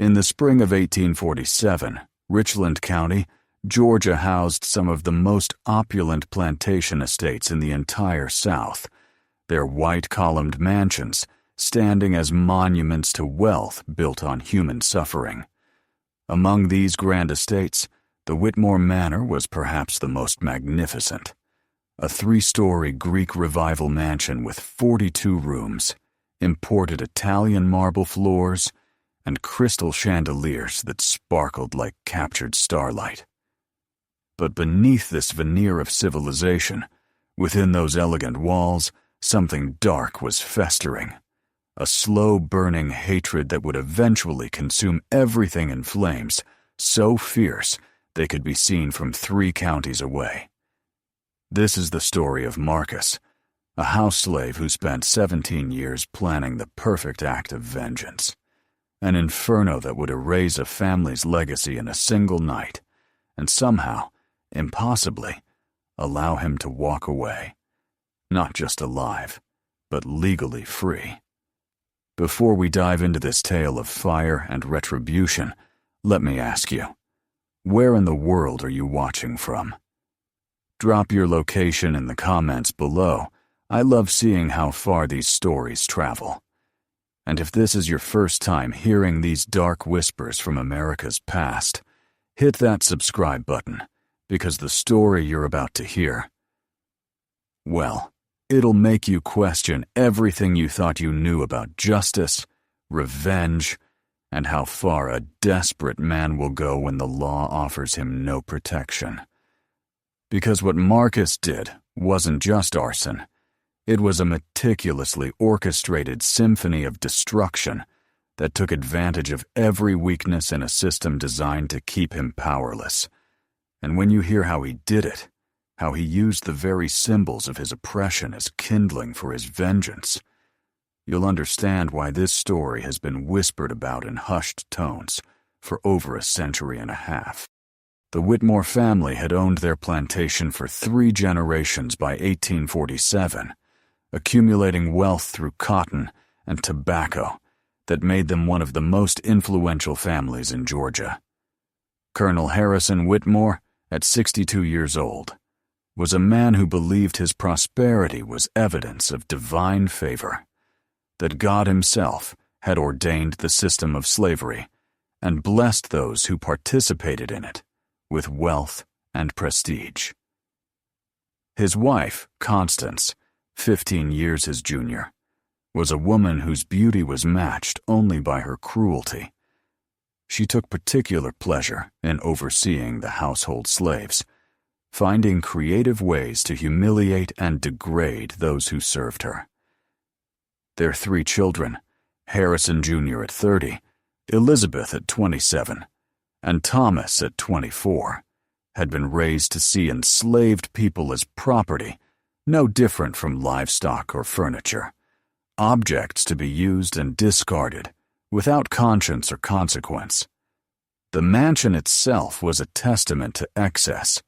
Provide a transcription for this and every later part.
In the spring of 1847, Richland County, Georgia housed some of the most opulent plantation estates in the entire South, their white-columned mansions standing as monuments to wealth built on human suffering. Among these grand estates, the Whitmore Manor was perhaps the most magnificent. A 3-story Greek Revival mansion with 42 rooms, imported Italian marble floors, and crystal chandeliers that sparkled like captured starlight. But beneath this veneer of civilization, within those elegant walls, something dark was festering. A slow-burning hatred that would eventually consume everything in flames, so fierce they could be seen from 3 counties away. This is the story of Marcus, a house slave who spent 17 years planning the perfect act of vengeance. An inferno that would erase a family's legacy in a single night, and somehow, impossibly, allow him to walk away, not just alive, but legally free. Before we dive into this tale of fire and retribution, let me ask you, where in the world are you watching from? Drop your location in the comments below. I love seeing how far these stories travel. And if this is your first time hearing these dark whispers from America's past, hit that subscribe button, because the story you're about to hear, well, it'll make you question everything you thought you knew about justice, revenge, and how far a desperate man will go when the law offers him no protection. Because what Marcus did wasn't just arson. It was a meticulously orchestrated symphony of destruction that took advantage of every weakness in a system designed to keep him powerless. And when you hear how he did it, how he used the very symbols of his oppression as kindling for his vengeance, you'll understand why this story has been whispered about in hushed tones for over a century and a half. The Whitmore family had owned their plantation for 3 generations by 1847, accumulating wealth through cotton and tobacco that made them one of the most influential families in Georgia. Colonel Harrison Whitmore, at 62 years old, was a man who believed his prosperity was evidence of divine favor, that God himself had ordained the system of slavery and blessed those who participated in it with wealth and prestige. His wife, Constance, 15 years his junior, was a woman whose beauty was matched only by her cruelty. She took particular pleasure in overseeing the household slaves, finding creative ways to humiliate and degrade those who served her. Their 3 children, Harrison Jr. at 30, Elizabeth at 27, and Thomas at 24, had been raised to see enslaved people as property, no different from livestock or furniture, objects to be used and discarded without conscience or consequence. The mansion itself was a testament to excess,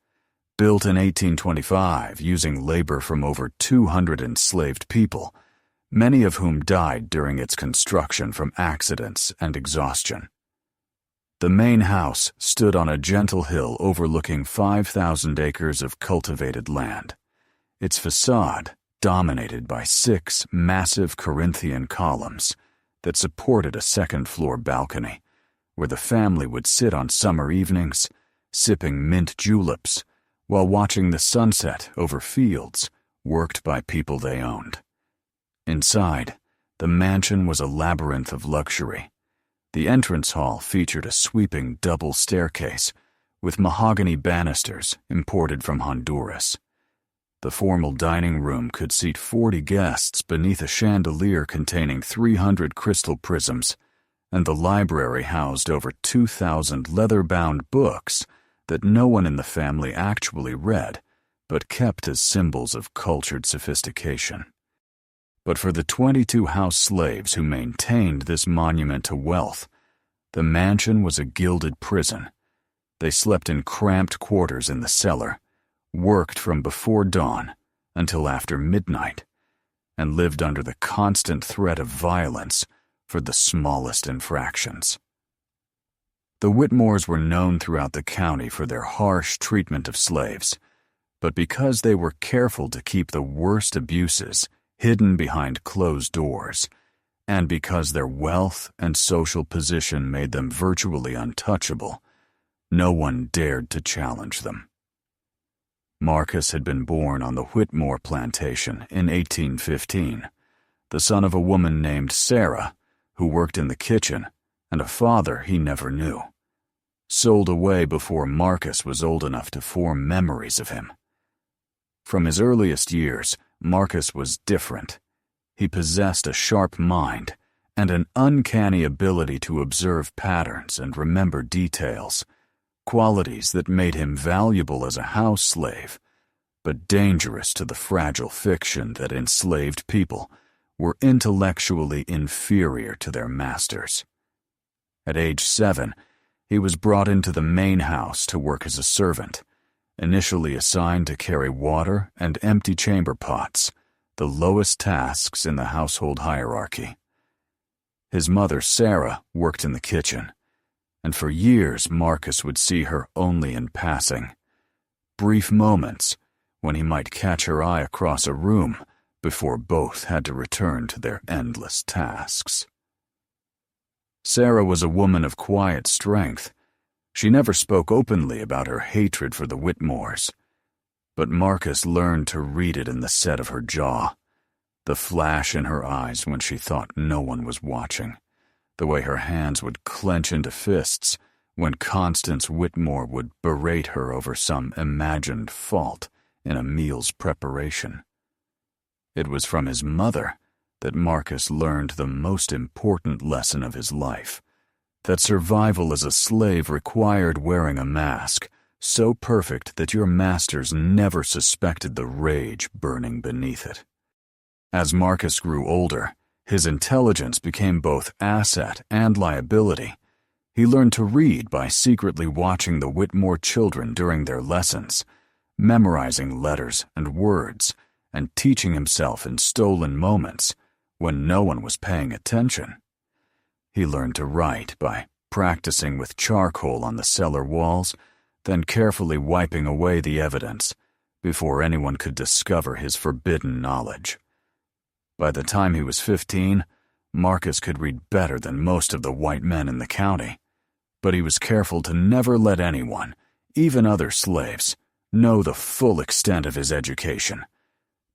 built in 1825 using labor from over 200 enslaved people, many of whom died during its construction from accidents and exhaustion. The main house stood on a gentle hill overlooking 5,000 acres of cultivated land, its facade dominated by 6 massive Corinthian columns that supported a second-floor balcony, where the family would sit on summer evenings, sipping mint juleps, while watching the sunset over fields worked by people they owned. Inside, the mansion was a labyrinth of luxury. The entrance hall featured a sweeping double staircase with mahogany banisters imported from Honduras. The formal dining room could seat 40 guests beneath a chandelier containing 300 crystal prisms, and the library housed over 2,000 leather-bound books that no one in the family actually read, but kept as symbols of cultured sophistication. But for the 22 house slaves who maintained this monument to wealth, the mansion was a gilded prison. They slept in cramped quarters in the cellar, worked from before dawn until after midnight, and lived under the constant threat of violence for the smallest infractions. The Whitmores were known throughout the county for their harsh treatment of slaves, but because they were careful to keep the worst abuses hidden behind closed doors, and because their wealth and social position made them virtually untouchable, no one dared to challenge them. Marcus had been born on the Whitmore plantation in 1815, the son of a woman named Sarah, who worked in the kitchen, and a father he never knew. Sold away before Marcus was old enough to form memories of him. From his earliest years, Marcus was different. He possessed a sharp mind and an uncanny ability to observe patterns and remember details, qualities that made him valuable as a house slave, but dangerous to the fragile fiction that enslaved people were intellectually inferior to their masters. At age 7, he was brought into the main house to work as a servant, initially assigned to carry water and empty chamber pots, the lowest tasks in the household hierarchy. His mother, Sarah, worked in the kitchen, and for years Marcus would see her only in passing. Brief moments when he might catch her eye across a room before both had to return to their endless tasks. Sarah was a woman of quiet strength. She never spoke openly about her hatred for the Whitmores, but Marcus learned to read it in the set of her jaw, the flash in her eyes when she thought no one was watching, the way her hands would clench into fists when Constance Whitmore would berate her over some imagined fault in a meal's preparation. It was from his mother that Marcus learned the most important lesson of his life, that survival as a slave required wearing a mask so perfect that your masters never suspected the rage burning beneath it. As Marcus grew older, his intelligence became both asset and liability. He learned to read by secretly watching the Whitmore children during their lessons, memorizing letters and words, and teaching himself in stolen moments when no one was paying attention. He learned to write by practicing with charcoal on the cellar walls, then carefully wiping away the evidence before anyone could discover his forbidden knowledge. By the time he was 15, Marcus could read better than most of the white men in the county, but he was careful to never let anyone, even other slaves, know the full extent of his education,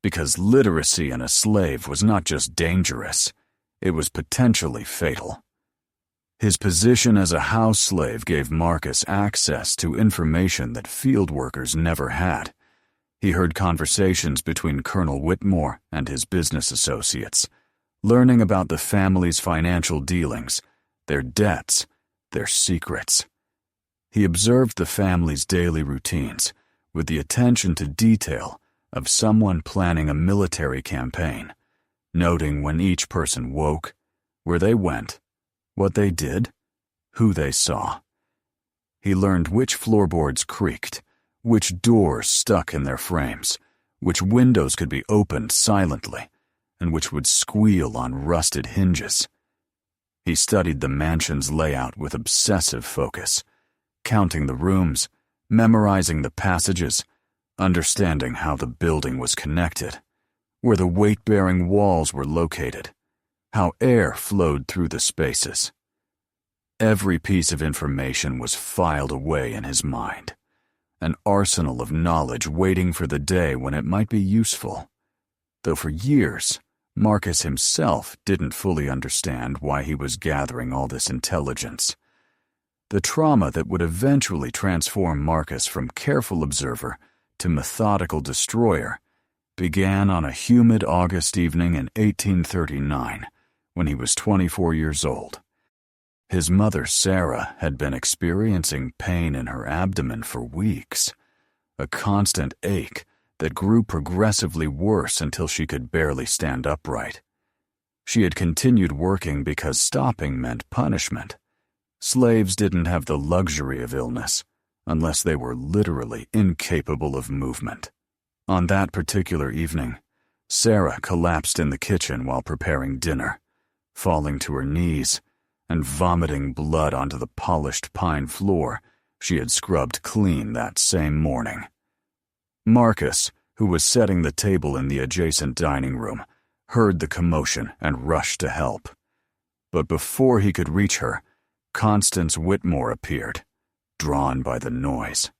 because literacy in a slave was not just dangerous, it was potentially fatal. His position as a house slave gave Marcus access to information that field workers never had. He heard conversations between Colonel Whitmore and his business associates, learning about the family's financial dealings, their debts, their secrets. He observed the family's daily routines with the attention to detail of someone planning a military campaign, noting when each person woke, where they went, what they did, who they saw. He learned which floorboards creaked, which doors stuck in their frames, which windows could be opened silently, and which would squeal on rusted hinges. He studied the mansion's layout with obsessive focus, counting the rooms, memorizing the passages, understanding how the building was connected, where the weight-bearing walls were located, how air flowed through the spaces. Every piece of information was filed away in his mind, an arsenal of knowledge waiting for the day when it might be useful. Though for years, Marcus himself didn't fully understand why he was gathering all this intelligence. The trauma that would eventually transform Marcus from careful observer to methodical destroyer began on a humid August evening in 1839, when he was 24 years old. His mother, Sarah, had been experiencing pain in her abdomen for weeks, a constant ache that grew progressively worse until she could barely stand upright. She had continued working because stopping meant punishment. Slaves didn't have the luxury of illness, unless they were literally incapable of movement. On that particular evening, Sarah collapsed in the kitchen while preparing dinner, falling to her knees and vomiting blood onto the polished pine floor she had scrubbed clean that same morning. Marcus, who was setting the table in the adjacent dining room, heard the commotion and rushed to help. But before he could reach her, Constance Whitmore appeared, drawn by the noise.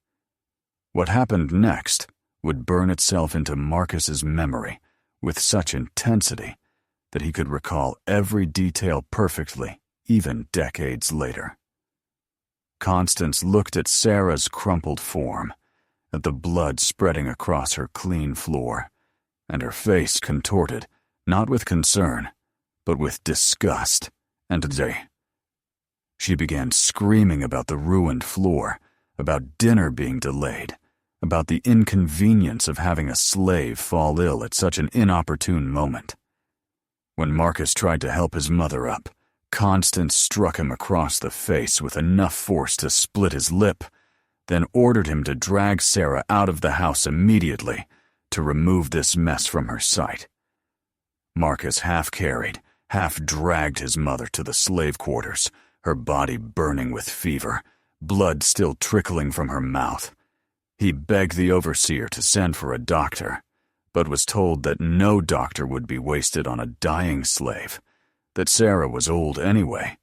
What happened next would burn itself into Marcus's memory with such intensity that he could recall every detail perfectly, even decades later. Constance looked at Sarah's crumpled form, at the blood spreading across her clean floor, and her face contorted, not with concern, but with disgust and dismay. She began screaming about the ruined floor, about dinner being delayed, about the inconvenience of having a slave fall ill at such an inopportune moment. When Marcus tried to help his mother up, Constance struck him across the face with enough force to split his lip, then ordered him to drag Sarah out of the house immediately to remove this mess from her sight. Marcus half-carried, half-dragged his mother to the slave quarters, her body burning with fever, blood still trickling from her mouth. He begged the overseer to send for a doctor, but was told that no doctor would be wasted on a dying slave, that Sarah was old anyway,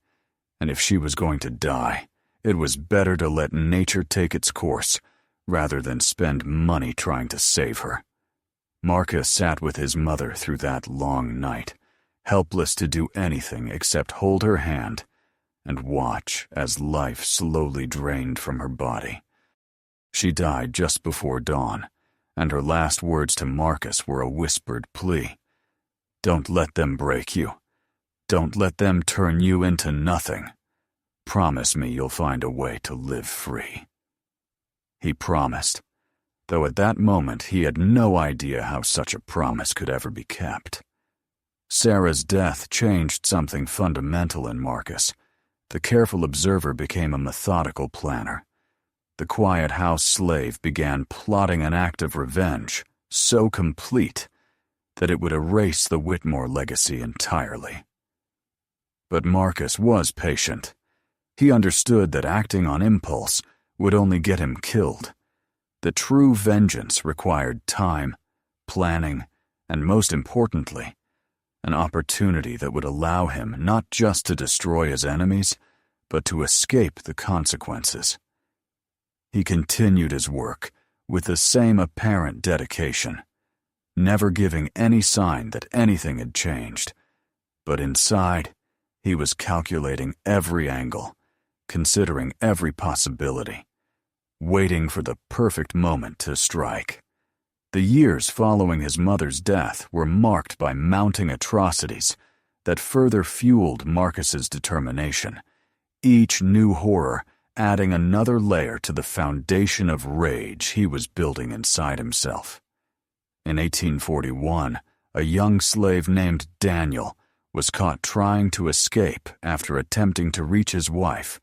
and if she was going to die, it was better to let nature take its course rather than spend money trying to save her. Marcus sat with his mother through that long night, helpless to do anything except hold her hand and watch as life slowly drained from her body. She died just before dawn, and her last words to Marcus were a whispered plea. "Don't let them break you. Don't let them turn you into nothing. Promise me you'll find a way to live free." He promised, though at that moment he had no idea how such a promise could ever be kept. Sarah's death changed something fundamental in Marcus. The careful observer became a methodical planner. The quiet house slave began plotting an act of revenge so complete that it would erase the Whitmore legacy entirely. But Marcus was patient. He understood that acting on impulse would only get him killed. The true vengeance required time, planning, and most importantly, an opportunity that would allow him not just to destroy his enemies, but to escape the consequences. He continued his work with the same apparent dedication, never giving any sign that anything had changed, but inside, he was calculating every angle, considering every possibility, waiting for the perfect moment to strike. The years following his mother's death were marked by mounting atrocities that further fueled Marcus's determination, each new horror adding another layer to the foundation of rage he was building inside himself. In 1841, a young slave named Daniel was caught trying to escape after attempting to reach his wife,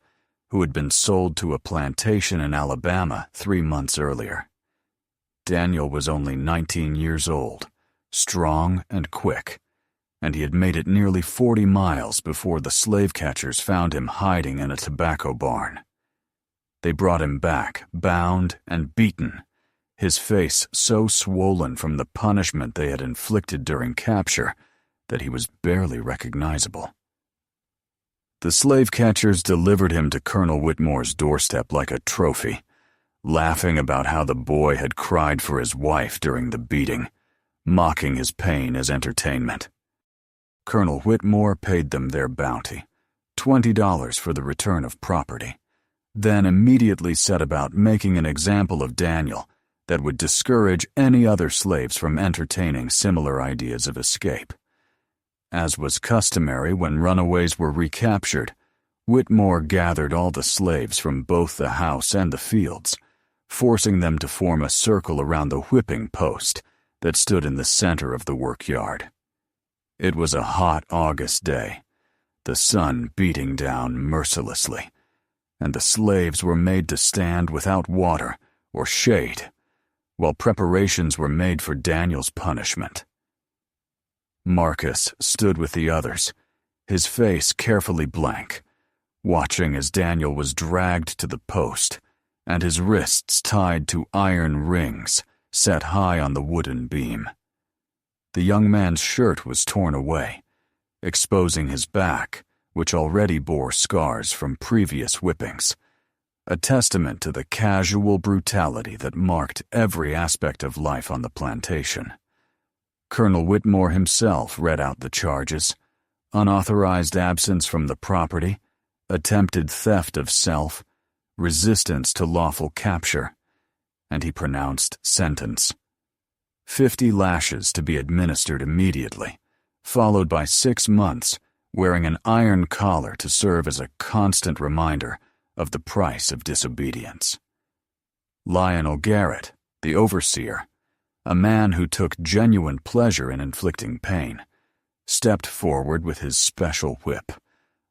who had been sold to a plantation in Alabama 3 months earlier. Daniel was only 19 years old, strong and quick, and he had made it nearly 40 miles before the slave catchers found him hiding in a tobacco barn. They brought him back, bound and beaten, his face so swollen from the punishment they had inflicted during capture that he was barely recognizable. The slave catchers delivered him to Colonel Whitmore's doorstep like a trophy, laughing about how the boy had cried for his wife during the beating, mocking his pain as entertainment. Colonel Whitmore paid them their bounty, $20 for the return of property, then immediately set about making an example of Daniel that would discourage any other slaves from entertaining similar ideas of escape. As was customary when runaways were recaptured, Whitmore gathered all the slaves from both the house and the fields, forcing them to form a circle around the whipping post that stood in the center of the workyard. It was a hot August day, the sun beating down mercilessly, and the slaves were made to stand without water or shade, while preparations were made for Daniel's punishment. Marcus stood with the others, his face carefully blank, watching as Daniel was dragged to the post and his wrists tied to iron rings set high on the wooden beam. The young man's shirt was torn away, exposing his back, which already bore scars from previous whippings, a testament to the casual brutality that marked every aspect of life on the plantation. Colonel Whitmore himself read out the charges: unauthorized absence from the property, attempted theft of self, resistance to lawful capture, and he pronounced sentence. 50 lashes to be administered immediately, followed by 6 months wearing an iron collar to serve as a constant reminder of the price of disobedience. Lionel Garrett, the overseer, a man who took genuine pleasure in inflicting pain, stepped forward with his special whip,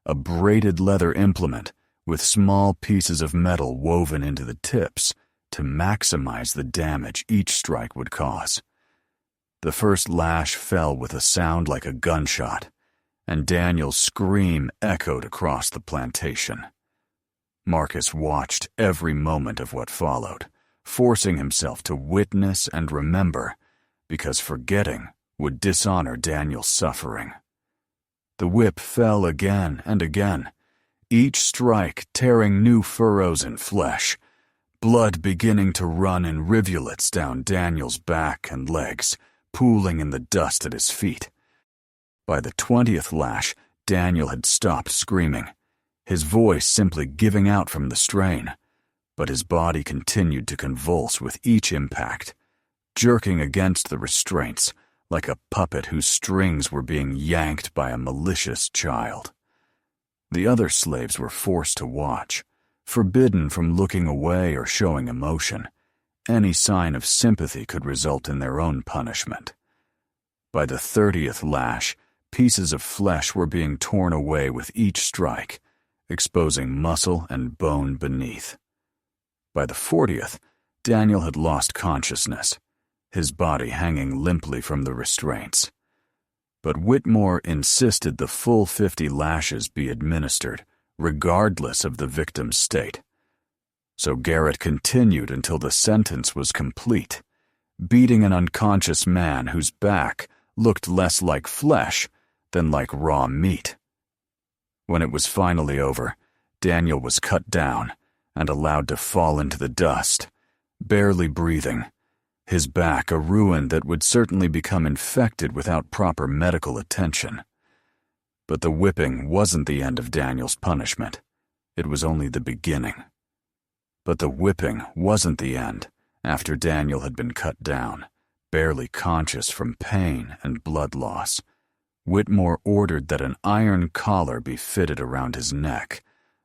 a braided leather implement with small pieces of metal woven into the tips to maximize the damage each strike would cause. The first lash fell with a sound like a gunshot, and Daniel's scream echoed across the plantation. Marcus watched every moment of what followed, forcing himself to witness and remember, because forgetting would dishonor Daniel's suffering. The whip fell again and again, each strike tearing new furrows in flesh, blood beginning to run in rivulets down Daniel's back and legs, pooling in the dust at his feet. By the 20th lash, Daniel had stopped screaming, his voice simply giving out from the strain, but his body continued to convulse with each impact, jerking against the restraints like a puppet whose strings were being yanked by a malicious child. The other slaves were forced to watch, forbidden from looking away or showing emotion. Any sign of sympathy could result in their own punishment. By the 30th lash, pieces of flesh were being torn away with each strike, exposing muscle and bone beneath. By the 40th, Daniel had lost consciousness, his body hanging limply from the restraints. But Whitmore insisted the full 50 lashes be administered, regardless of the victim's state. So Garrett continued until the sentence was complete, beating an unconscious man whose back looked less like flesh than like raw meat. When it was finally over, Daniel was cut down and allowed to fall into the dust, barely breathing, his back a ruin that would certainly become infected without proper medical attention. But the whipping wasn't the end of Daniel's punishment. It was only the beginning. But the whipping wasn't the end after Daniel had been cut down, barely conscious from pain and blood loss. Whitmore ordered that an iron collar be fitted around his neck,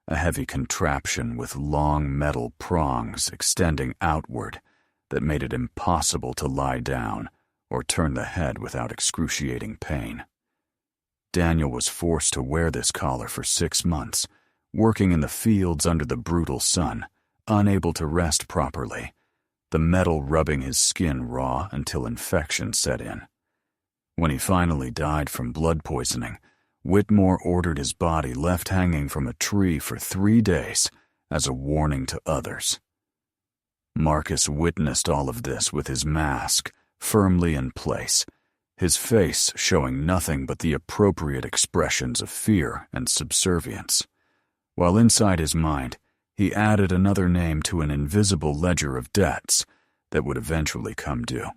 a heavy contraption with long metal prongs extending outward that made it impossible to lie down or turn the head without excruciating pain. Daniel was forced to wear this collar for 6 months, working in the fields under the brutal sun, unable to rest properly, the metal rubbing his skin raw until infection set in. When he finally died from blood poisoning, Whitmore ordered his body left hanging from a tree for 3 days as a warning to others. Marcus witnessed all of this with his mask firmly in place, his face showing nothing but the appropriate expressions of fear and subservience, while inside his mind he added another name to an invisible ledger of debts that would eventually come due.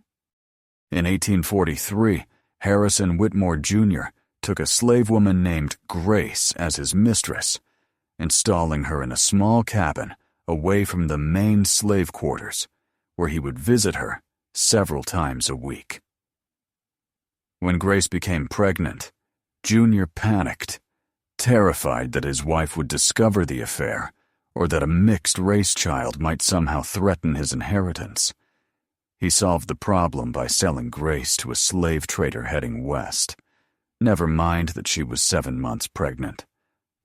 In 1843, Harrison Whitmore, Jr. took a slave woman named Grace as his mistress, installing her in a small cabin away from the main slave quarters, where he would visit her several times a week. When Grace became pregnant, Junior panicked, terrified that his wife would discover the affair or that a mixed-race child might somehow threaten his inheritance. He solved the problem by selling Grace to a slave trader heading west. Never mind that she was 7 months pregnant.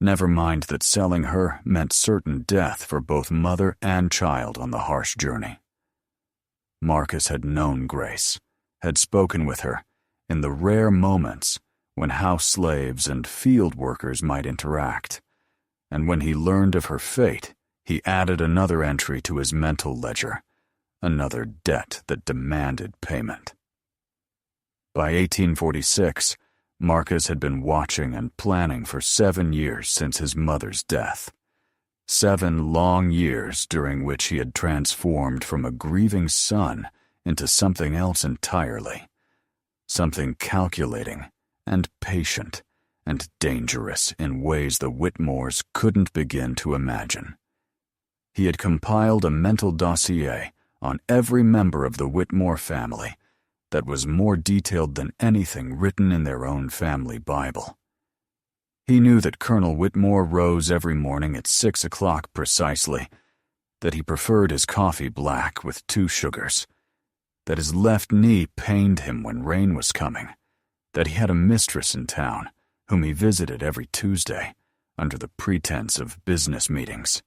Never mind that selling her meant certain death for both mother and child on the harsh journey. Marcus had known Grace, had spoken with her in the rare moments when house slaves and field workers might interact, and when he learned of her fate, he added another entry to his mental ledger, another debt that demanded payment. By 1846, Marcus had been watching and planning for 7 years since his mother's death. 7 long years during which he had transformed from a grieving son into something else entirely, something calculating and patient and dangerous in ways the Whitmores couldn't begin to imagine. He had compiled a mental dossier on every member of the Whitmore family that was more detailed than anything written in their own family Bible. He knew that Colonel Whitmore rose every morning at 6 o'clock precisely, that he preferred his coffee black with 2 sugars, that his left knee pained him when rain was coming, that he had a mistress in town whom he visited every Tuesday under the pretense of business meetings.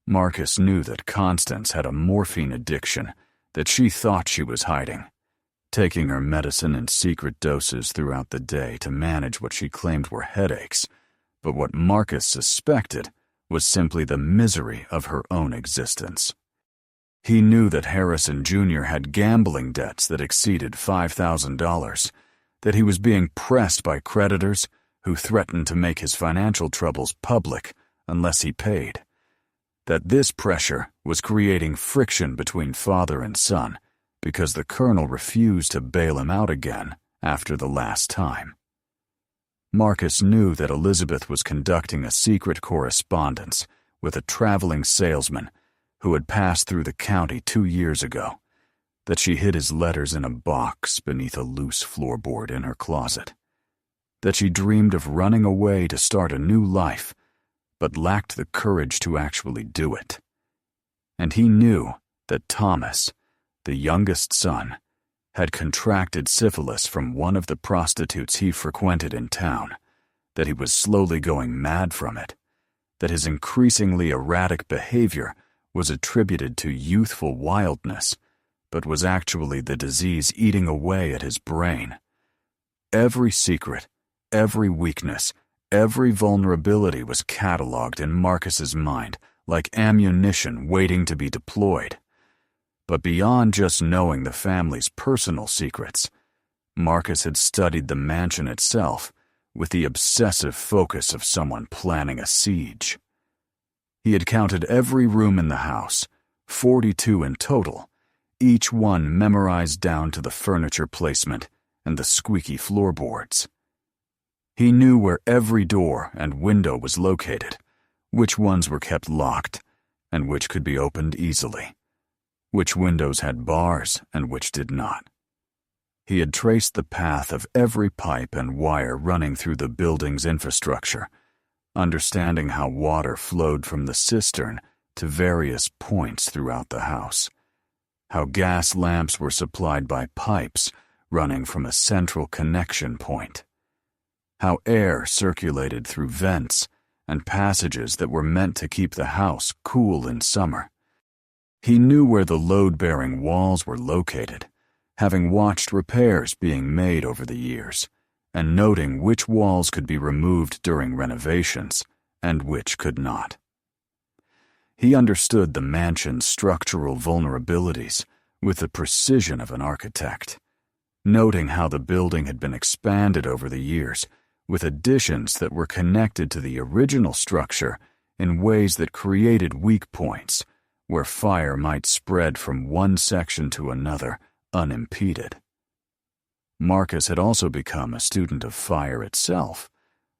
Marcus knew that Constance had a morphine addiction that she thought she was hiding, taking her medicine in secret doses throughout the day to manage what she claimed were headaches, but what Marcus suspected was simply the misery of her own existence. He knew that Harrison Jr. had gambling debts that exceeded $5,000, that he was being pressed by creditors who threatened to make his financial troubles public unless he paid, that this pressure was creating friction between father and son, because the colonel refused to bail him out again after the last time. Marcus knew that Elizabeth was conducting a secret correspondence with a traveling salesman who had passed through the county 2 years ago, that she hid his letters in a box beneath a loose floorboard in her closet, that she dreamed of running away to start a new life, but lacked the courage to actually do it. And he knew that Thomas, the youngest son, had contracted syphilis from one of the prostitutes he frequented in town, that he was slowly going mad from it, that his increasingly erratic behavior was attributed to youthful wildness, but was actually the disease eating away at his brain. Every secret, every weakness, every vulnerability was catalogued in Marcus's mind like ammunition waiting to be deployed. But beyond just knowing the family's personal secrets, Marcus had studied the mansion itself with the obsessive focus of someone planning a siege. He had counted every room in the house, 42 in total, each one memorized down to the furniture placement and the squeaky floorboards. He knew where every door and window was located, which ones were kept locked, and which could be opened easily, which windows had bars and which did not. He had traced the path of every pipe and wire running through the building's infrastructure, understanding how water flowed from the cistern to various points throughout the house, how gas lamps were supplied by pipes running from a central connection point, how air circulated through vents and passages that were meant to keep the house cool in summer. He knew where the load-bearing walls were located, having watched repairs being made over the years, and noting which walls could be removed during renovations and which could not. He understood the mansion's structural vulnerabilities with the precision of an architect, noting how the building had been expanded over the years with additions that were connected to the original structure in ways that created weak points where fire might spread from one section to another unimpeded. Marcus had also become a student of fire itself,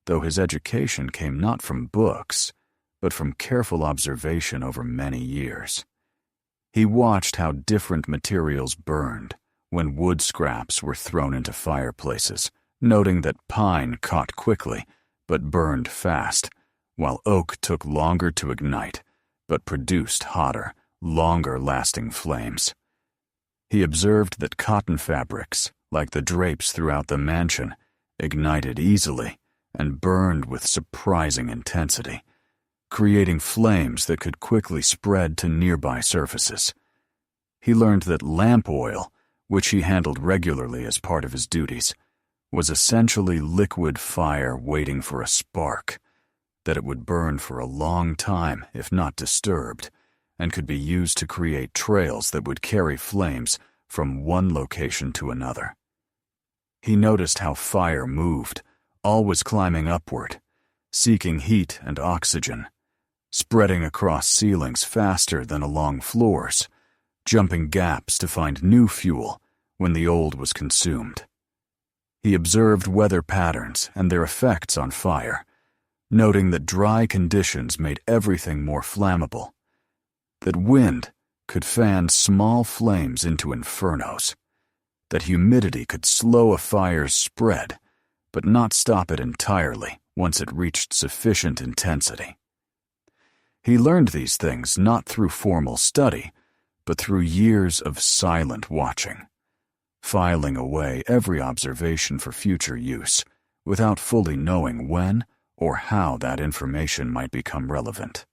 though his education came not from books, but from careful observation over many years. He watched how different materials burned when wood scraps were thrown into fireplaces, noting that pine caught quickly but burned fast, while oak took longer to ignite but produced hotter, longer-lasting flames. He observed that cotton fabrics, like the drapes throughout the mansion, ignited easily and burned with surprising intensity, creating flames that could quickly spread to nearby surfaces. He learned that lamp oil, which he handled regularly as part of his duties, was essentially liquid fire waiting for a spark, that it would burn for a long time if not disturbed, and could be used to create trails that would carry flames from one location to another. He noticed how fire moved, always climbing upward, seeking heat and oxygen, spreading across ceilings faster than along floors, jumping gaps to find new fuel when the old was consumed. He observed weather patterns and their effects on fire, noting that dry conditions made everything more flammable, that wind could fan small flames into infernos, that humidity could slow a fire's spread, but not stop it entirely once it reached sufficient intensity. He learned these things not through formal study, but through years of silent watching, filing away every observation for future use, without fully knowing when or how that information might become relevant.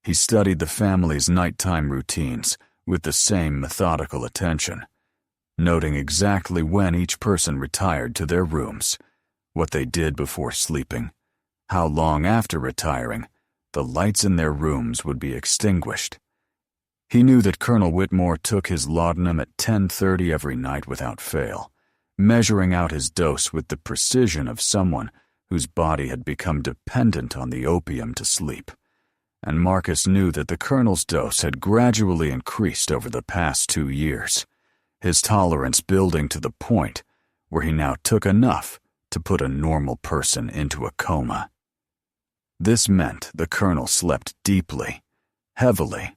He studied the family's nighttime routines with the same methodical attention, noting exactly when each person retired to their rooms, what they did before sleeping, how long after retiring the lights in their rooms would be extinguished. He knew that Colonel Whitmore took his laudanum at 10:30 every night without fail, measuring out his dose with the precision of someone whose body had become dependent on the opium to sleep. And Marcus knew that the Colonel's dose had gradually increased over the past 2 years, his tolerance building to the point where he now took enough to put a normal person into a coma. This meant the Colonel slept deeply, heavily,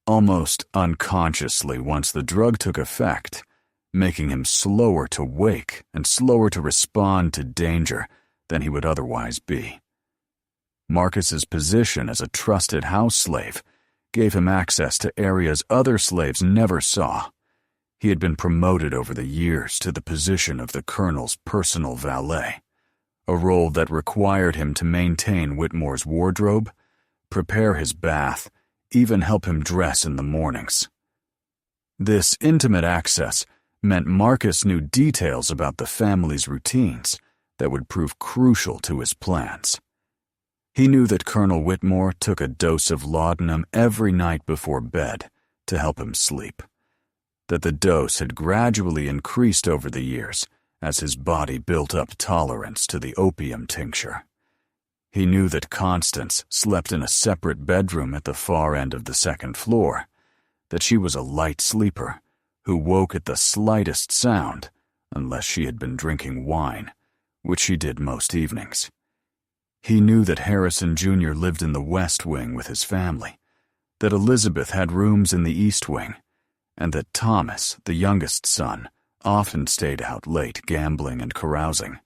almost unconsciously once the drug took effect, making him slower to wake and slower to respond to danger than he would otherwise be. Marcus's position as a trusted house slave gave him access to areas other slaves never saw. He had been promoted over the years to the position of the Colonel's personal valet, a role that required him to maintain Whitmore's wardrobe, prepare his bath, even help him dress in the mornings. This intimate access meant Marcus knew details about the family's routines that would prove crucial to his plans. He knew that Colonel Whitmore took a dose of laudanum every night before bed to help him sleep, that the dose had gradually increased over the years as his body built up tolerance to the opium tincture. He knew that Constance slept in a separate bedroom at the far end of the second floor, that she was a light sleeper who woke at the slightest sound unless she had been drinking wine, which she did most evenings. He knew that Harrison Jr. lived in the West Wing with his family, that Elizabeth had rooms in the East Wing, and that Thomas, the youngest son, often stayed out late gambling and carousing,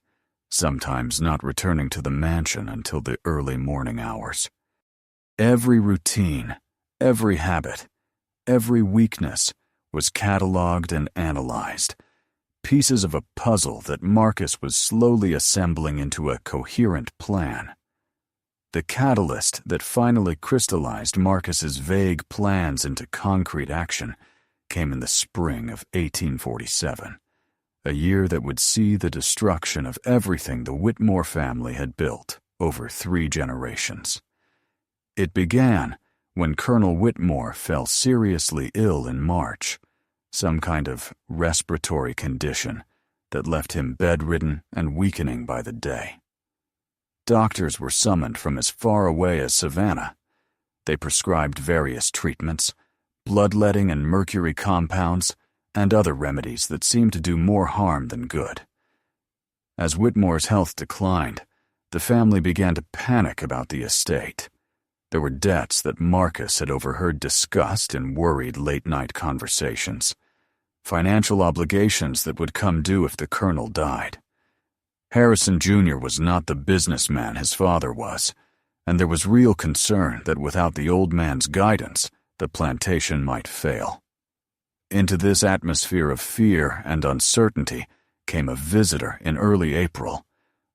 sometimes not returning to the mansion until the early morning hours. Every routine, every habit, every weakness was catalogued and analyzed, pieces of a puzzle that Marcus was slowly assembling into a coherent plan. The catalyst that finally crystallized Marcus's vague plans into concrete action came in the spring of 1847, a year that would see the destruction of everything the Whitmore family had built over 3 generations. It began when Colonel Whitmore fell seriously ill in March, some kind of respiratory condition that left him bedridden and weakening by the day. Doctors were summoned from as far away as Savannah. They prescribed various treatments, bloodletting and mercury compounds, and other remedies that seemed to do more harm than good. As Whitmore's health declined, the family began to panic about the estate. There were debts that Marcus had overheard discussed in worried late-night conversations, financial obligations that would come due if the Colonel died. Harrison Jr. was not the businessman his father was, and there was real concern that without the old man's guidance, the plantation might fail. Into this atmosphere of fear and uncertainty came a visitor in early April,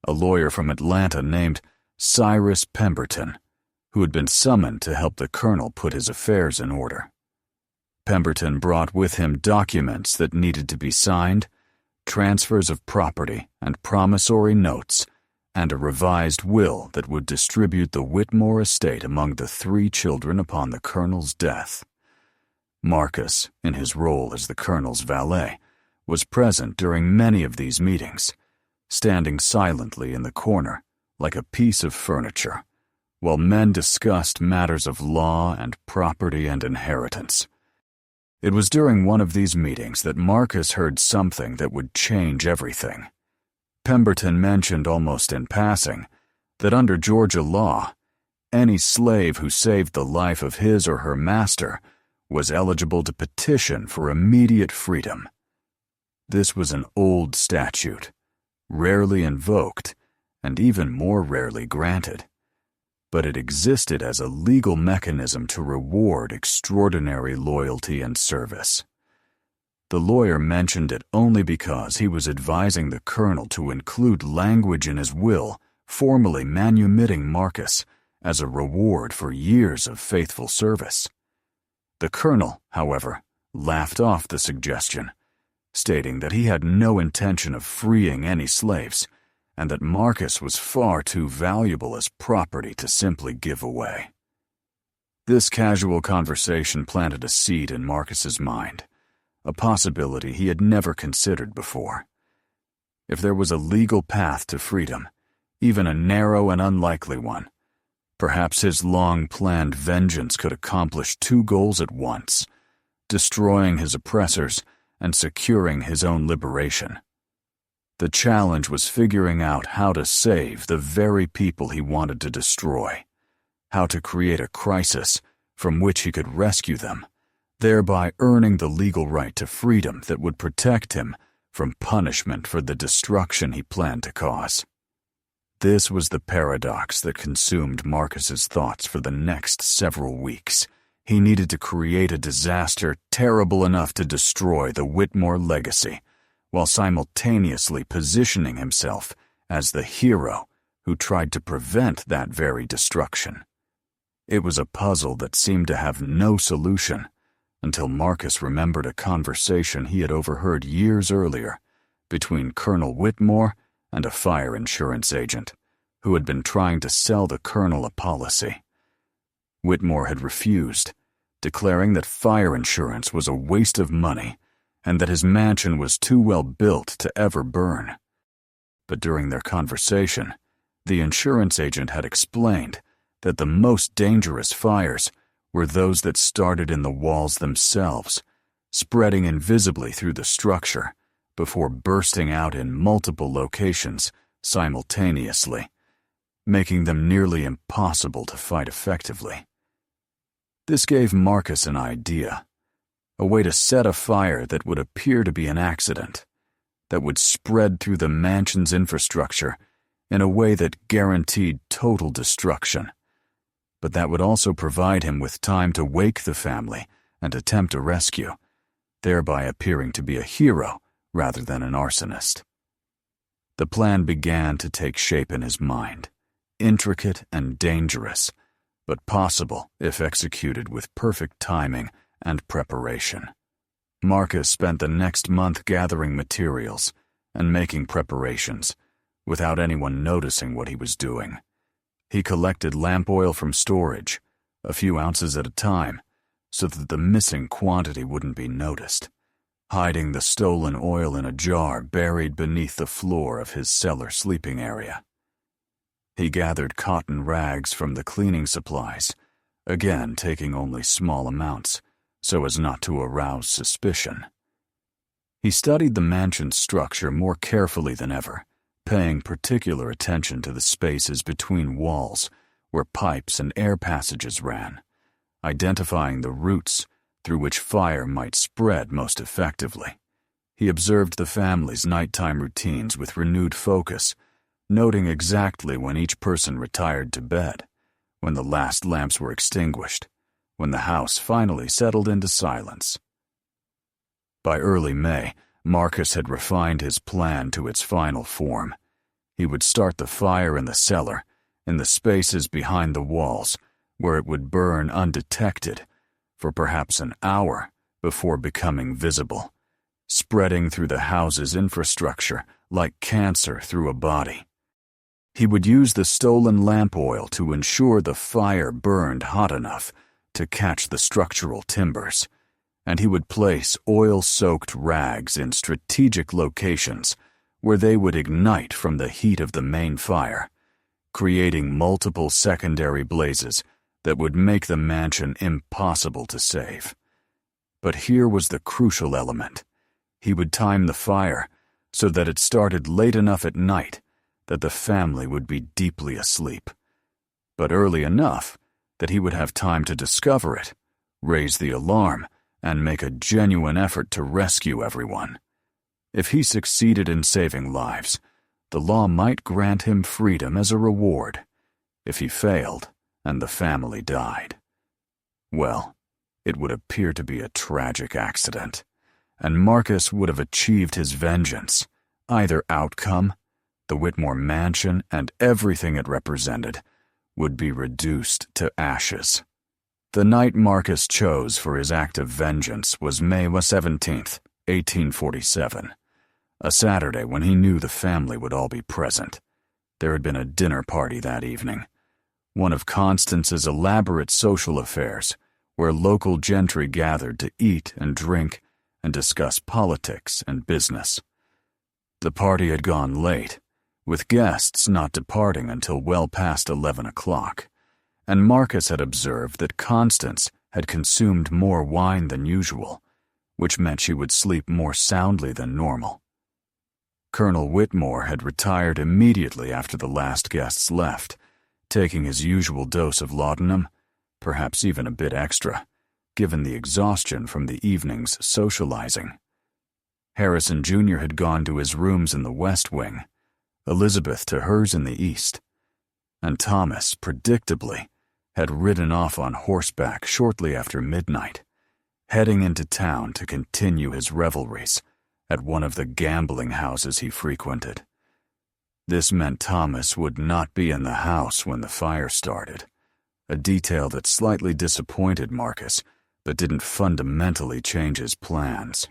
a lawyer from Atlanta named Cyrus Pemberton, who had been summoned to help the Colonel put his affairs in order. Pemberton brought with him documents that needed to be signed, transfers of property and promissory notes, and a revised will that would distribute the Whitmore estate among the 3 children upon the colonel's death. Marcus, in his role as the colonel's valet, was present during many of these meetings, standing silently in the corner like a piece of furniture, while men discussed matters of law and property and inheritance. It was during one of these meetings that Marcus heard something that would change everything. Pemberton mentioned almost in passing that under Georgia law, any slave who saved the life of his or her master was eligible to petition for immediate freedom. This was an old statute, rarely invoked, and even more rarely granted. But it existed as a legal mechanism to reward extraordinary loyalty and service. The lawyer mentioned it only because he was advising the colonel to include language in his will formally manumitting Marcus as a reward for years of faithful service. The colonel, however, laughed off the suggestion, stating that he had no intention of freeing any slaves, and that Marcus was far too valuable as property to simply give away. This casual conversation planted a seed in Marcus's mind, a possibility he had never considered before. If there was a legal path to freedom, even a narrow and unlikely one, perhaps his long-planned vengeance could accomplish 2 goals at once, destroying his oppressors and securing his own liberation. The challenge was figuring out how to save the very people he wanted to destroy, how to create a crisis from which he could rescue them, thereby earning the legal right to freedom that would protect him from punishment for the destruction he planned to cause. This was the paradox that consumed Marcus's thoughts for the next several weeks. He needed to create a disaster terrible enough to destroy the Whitmore legacy, while simultaneously positioning himself as the hero who tried to prevent that very destruction. It was a puzzle that seemed to have no solution until Marcus remembered a conversation he had overheard years earlier between Colonel Whitmore and a fire insurance agent who had been trying to sell the colonel a policy. Whitmore had refused, declaring that fire insurance was a waste of money and that his mansion was too well built to ever burn. But during their conversation, the insurance agent had explained that the most dangerous fires were those that started in the walls themselves, spreading invisibly through the structure before bursting out in multiple locations simultaneously, making them nearly impossible to fight effectively. This gave Marcus an idea, a way to set a fire that would appear to be an accident, that would spread through the mansion's infrastructure in a way that guaranteed total destruction, but that would also provide him with time to wake the family and attempt a rescue, thereby appearing to be a hero rather than an arsonist. The plan began to take shape in his mind, intricate and dangerous, but possible if executed with perfect timing and preparation. Marcus spent the next month gathering materials and making preparations, without anyone noticing what he was doing. He collected lamp oil from storage, a few ounces at a time, so that the missing quantity wouldn't be noticed, hiding the stolen oil in a jar buried beneath the floor of his cellar sleeping area. He gathered cotton rags from the cleaning supplies, again taking only small amounts, so as not to arouse suspicion. He studied the mansion's structure more carefully than ever, paying particular attention to the spaces between walls where pipes and air passages ran, identifying the routes through which fire might spread most effectively. He observed the family's nighttime routines with renewed focus, noting exactly when each person retired to bed, when the last lamps were extinguished, when the house finally settled into silence. By early May, Marcus had refined his plan to its final form. He would start the fire in the cellar, in the spaces behind the walls, where it would burn undetected for perhaps an hour before becoming visible, spreading through the house's infrastructure like cancer through a body. He would use the stolen lamp oil to ensure the fire burned hot enough to catch the structural timbers, and he would place oil-soaked rags in strategic locations where they would ignite from the heat of the main fire, creating multiple secondary blazes that would make the mansion impossible to save. But here was the crucial element. He would time the fire so that it started late enough at night that the family would be deeply asleep, but early enough that he would have time to discover it, raise the alarm, and make a genuine effort to rescue everyone. If he succeeded in saving lives, the law might grant him freedom as a reward. If he failed, and the family died, well, it would appear to be a tragic accident, and Marcus would have achieved his vengeance. Either outcome, the Whitmore Mansion and everything it represented, would be reduced to ashes. The night Marcus chose for his act of vengeance was May 17th, 1847, a Saturday when he knew the family would all be present. There had been a dinner party that evening, one of Constance's elaborate social affairs, where local gentry gathered to eat and drink and discuss politics and business. The party had gone late, with guests not departing until well past 11 o'clock, and Marcus had observed that Constance had consumed more wine than usual, which meant she would sleep more soundly than normal. Colonel Whitmore had retired immediately after the last guests left, taking his usual dose of laudanum, perhaps even a bit extra, given the exhaustion from the evening's socializing. Harrison Jr. had gone to his rooms in the West Wing, Elizabeth to hers in the East, and Thomas, predictably, had ridden off on horseback shortly after midnight, heading into town to continue his revelries at one of the gambling houses he frequented. This meant Thomas would not be in the house when the fire started, a detail that slightly disappointed Marcus but didn't fundamentally change his plans.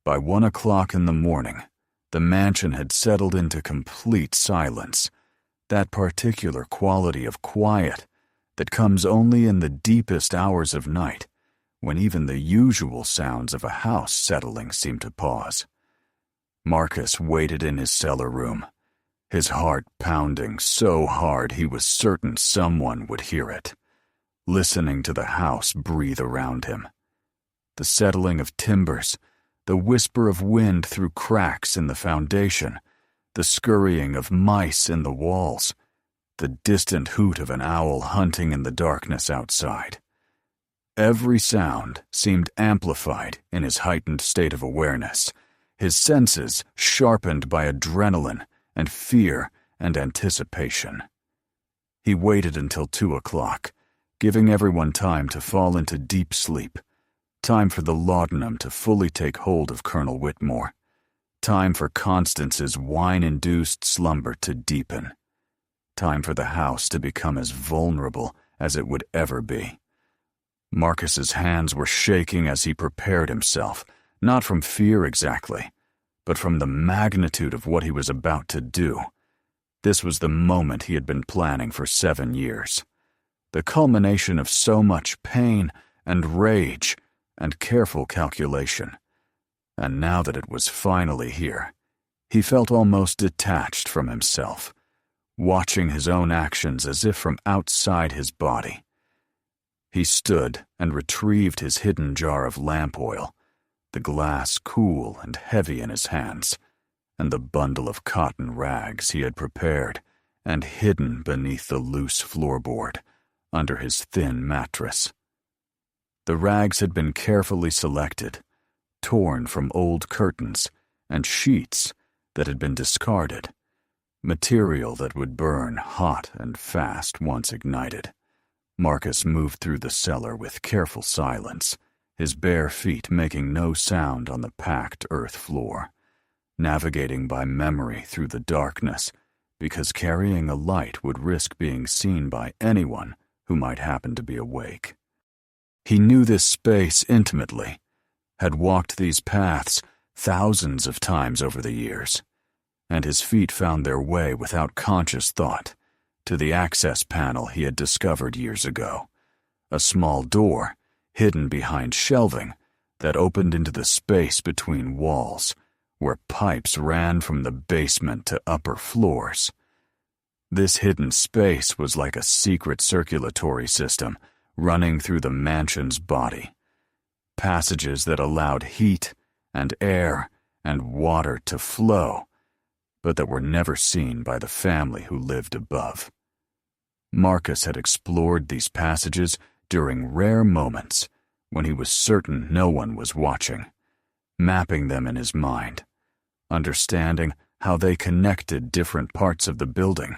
By 1 o'clock in the morning, the mansion had settled into complete silence, that particular quality of quiet that comes only in the deepest hours of night, when even the usual sounds of a house settling seem to pause. Marcus waited in his cellar room, his heart pounding so hard he was certain someone would hear it, listening to the house breathe around him. The settling of timbers, the whisper of wind through cracks in the foundation, the scurrying of mice in the walls, the distant hoot of an owl hunting in the darkness outside. Every sound seemed amplified in his heightened state of awareness, his senses sharpened by adrenaline and fear and anticipation. He waited until 2 o'clock, giving everyone time to fall into deep sleep, time for the laudanum to fully take hold of Colonel Whitmore, time for Constance's wine-induced slumber to deepen, time for the house to become as vulnerable as it would ever be. Marcus's hands were shaking as he prepared himself, not from fear exactly, but from the magnitude of what he was about to do. This was the moment he had been planning for 7 years, the culmination of so much pain and rage and careful calculation. And now that it was finally here, he felt almost detached from himself, watching his own actions as if from outside his body. He stood and retrieved his hidden jar of lamp oil, the glass cool and heavy in his hands, and the bundle of cotton rags he had prepared and hidden beneath the loose floorboard, under his thin mattress. The rags had been carefully selected, torn from old curtains and sheets that had been discarded, material that would burn hot and fast once ignited. Marcus moved through the cellar with careful silence, his bare feet making no sound on the packed earth floor, navigating by memory through the darkness, because carrying a light would risk being seen by anyone who might happen to be awake. He knew this space intimately, had walked these paths thousands of times over the years, and his feet found their way without conscious thought to the access panel he had discovered years ago, a small door hidden behind shelving that opened into the space between walls, where pipes ran from the basement to upper floors. This hidden space was like a secret circulatory system running through the mansion's body, passages that allowed heat and air and water to flow, but that were never seen by the family who lived above. Marcus had explored these passages during rare moments when he was certain no one was watching, mapping them in his mind, understanding how they connected different parts of the building,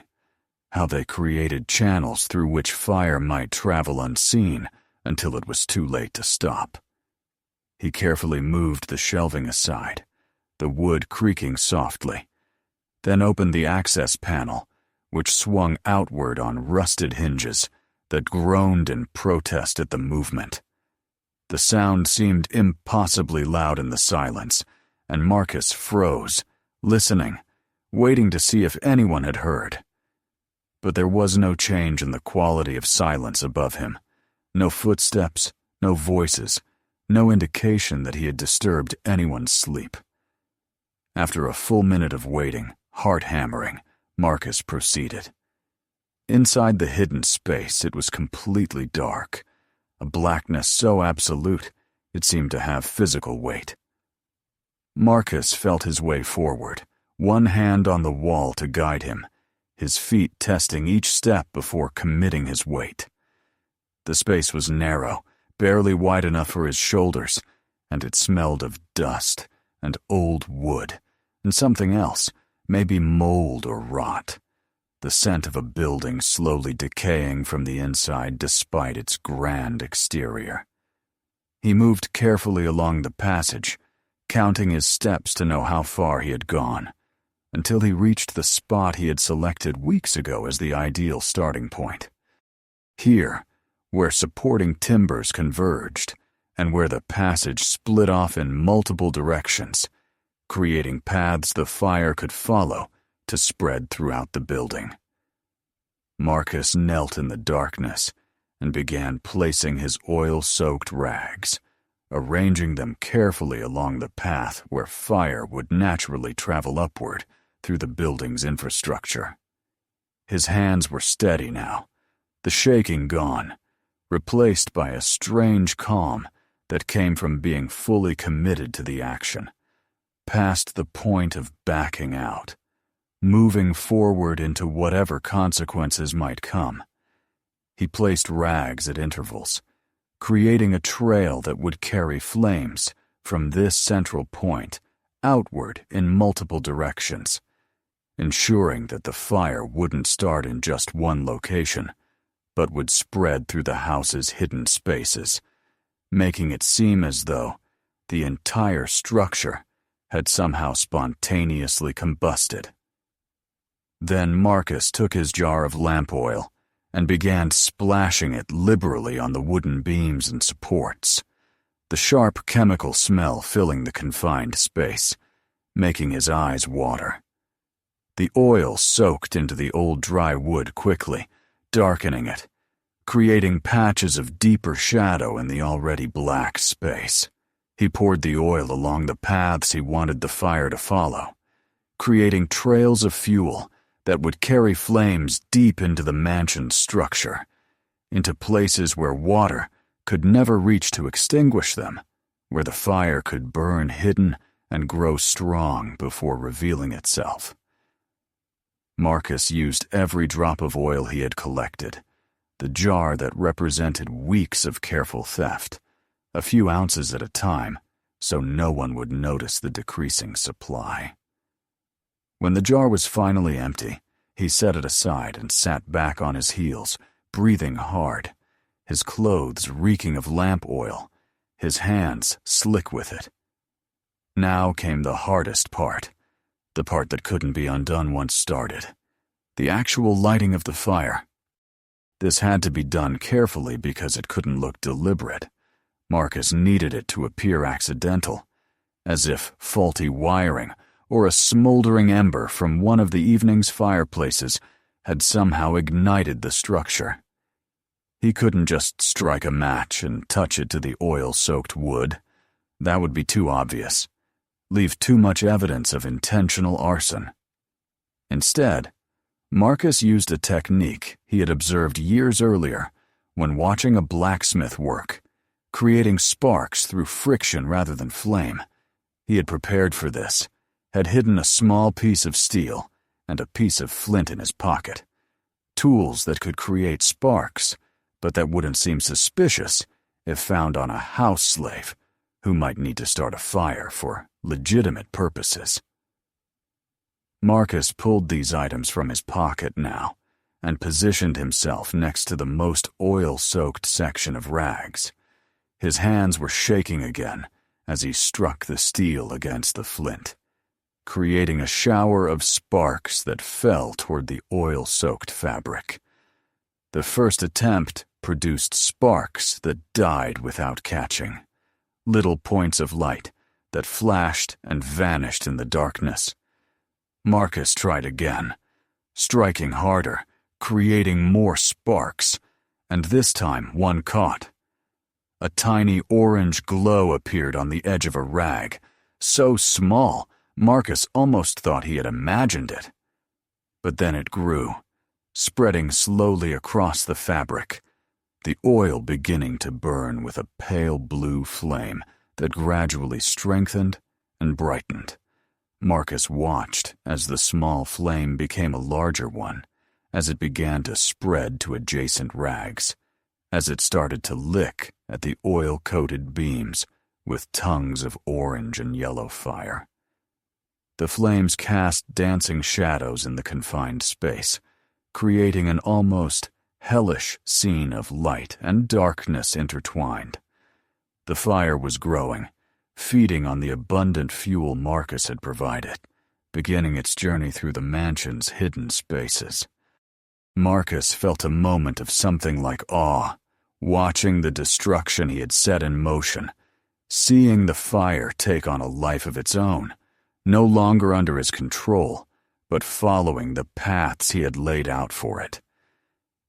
how they created channels through which fire might travel unseen until it was too late to stop. He carefully moved the shelving aside, the wood creaking softly, then opened the access panel, which swung outward on rusted hinges that groaned in protest at the movement. The sound seemed impossibly loud in the silence, and Marcus froze, listening, waiting to see if anyone had heard. But there was no change in the quality of silence above him. No footsteps, no voices, no indication that he had disturbed anyone's sleep. After a full minute of waiting, heart-hammering, Marcus proceeded. Inside the hidden space, it was completely dark, a blackness so absolute it seemed to have physical weight. Marcus felt his way forward, one hand on the wall to guide him, his feet testing each step before committing his weight. The space was narrow, barely wide enough for his shoulders, and it smelled of dust and old wood and something else, maybe mold or rot, the scent of a building slowly decaying from the inside despite its grand exterior. He moved carefully along the passage, counting his steps to know how far he had gone, until he reached the spot he had selected weeks ago as the ideal starting point. Here, where supporting timbers converged, and where the passage split off in multiple directions, creating paths the fire could follow to spread throughout the building. Marcus knelt in the darkness and began placing his oil-soaked rags, arranging them carefully along the path where fire would naturally travel upward through the building's infrastructure. His hands were steady now, the shaking gone, replaced by a strange calm that came from being fully committed to the action, past the point of backing out, moving forward into whatever consequences might come. He placed rags at intervals, creating a trail that would carry flames from this central point outward in multiple directions, ensuring that the fire wouldn't start in just one location, but would spread through the house's hidden spaces, making it seem as though the entire structure had somehow spontaneously combusted. Then Marcus took his jar of lamp oil and began splashing it liberally on the wooden beams and supports, the sharp chemical smell filling the confined space, making his eyes water. The oil soaked into the old dry wood quickly, darkening it, creating patches of deeper shadow in the already black space. He poured the oil along the paths he wanted the fire to follow, creating trails of fuel that would carry flames deep into the mansion's structure, into places where water could never reach to extinguish them, where the fire could burn hidden and grow strong before revealing itself. Marcus used every drop of oil he had collected, the jar that represented weeks of careful theft, a few ounces at a time, so no one would notice the decreasing supply. When the jar was finally empty, he set it aside and sat back on his heels, breathing hard, his clothes reeking of lamp oil, his hands slick with it. Now came the hardest part, the part that couldn't be undone once started, the actual lighting of the fire. This had to be done carefully because it couldn't look deliberate. Marcus needed it to appear accidental, as if faulty wiring or a smoldering ember from one of the evening's fireplaces had somehow ignited the structure. He couldn't just strike a match and touch it to the oil-soaked wood. That would be too obvious. Leave too much evidence of intentional arson. Instead, Marcus used a technique he had observed years earlier when watching a blacksmith work, creating sparks through friction rather than flame. He had prepared for this, had hidden a small piece of steel and a piece of flint in his pocket. Tools that could create sparks, but that wouldn't seem suspicious if found on a house slave who might need to start a fire for legitimate purposes. Marcus pulled these items from his pocket now and positioned himself next to the most oil-soaked section of rags. His hands were shaking again as he struck the steel against the flint, creating a shower of sparks that fell toward the oil-soaked fabric. The first attempt produced sparks that died without catching, little points of light that flashed and vanished in the darkness. Marcus tried again, striking harder, creating more sparks, and this time one caught. A tiny orange glow appeared on the edge of a rag, so small Marcus almost thought he had imagined it. But then it grew, spreading slowly across the fabric, the oil beginning to burn with a pale blue flame that gradually strengthened and brightened. Marcus watched as the small flame became a larger one, as it began to spread to adjacent rags, as it started to lick at the oil-coated beams with tongues of orange and yellow fire. The flames cast dancing shadows in the confined space, creating an almost hellish scene of light and darkness intertwined. The fire was growing, feeding on the abundant fuel Marcus had provided, beginning its journey through the mansion's hidden spaces. Marcus felt a moment of something like awe, watching the destruction he had set in motion, seeing the fire take on a life of its own, no longer under his control, but following the paths he had laid out for it.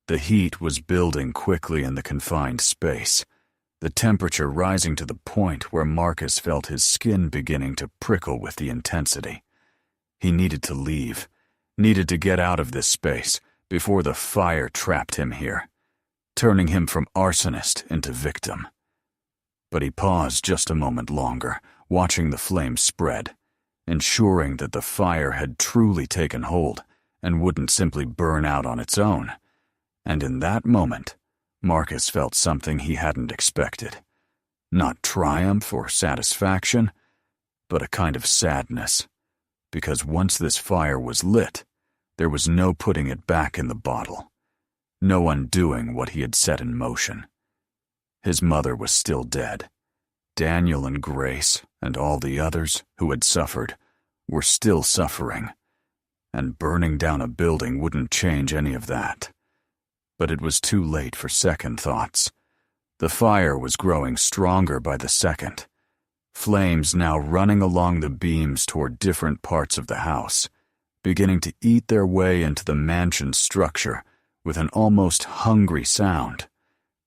The heat was building quickly in the confined space, the temperature rising to the point where Marcus felt his skin beginning to prickle with the intensity. He needed to leave, needed to get out of this space before the fire trapped him here, turning him from arsonist into victim. But he paused just a moment longer, watching the flames spread, ensuring that the fire had truly taken hold and wouldn't simply burn out on its own. And in that moment, Marcus felt something he hadn't expected. Not triumph or satisfaction, but a kind of sadness, because once this fire was lit, there was no putting it back in the bottle, no undoing what he had set in motion. His mother was still dead. Daniel and Grace, and all the others who had suffered, were still suffering, and burning down a building wouldn't change any of that. But it was too late for second thoughts. The fire was growing stronger by the second, flames now running along the beams toward different parts of the house, beginning to eat their way into the mansion's structure with an almost hungry sound,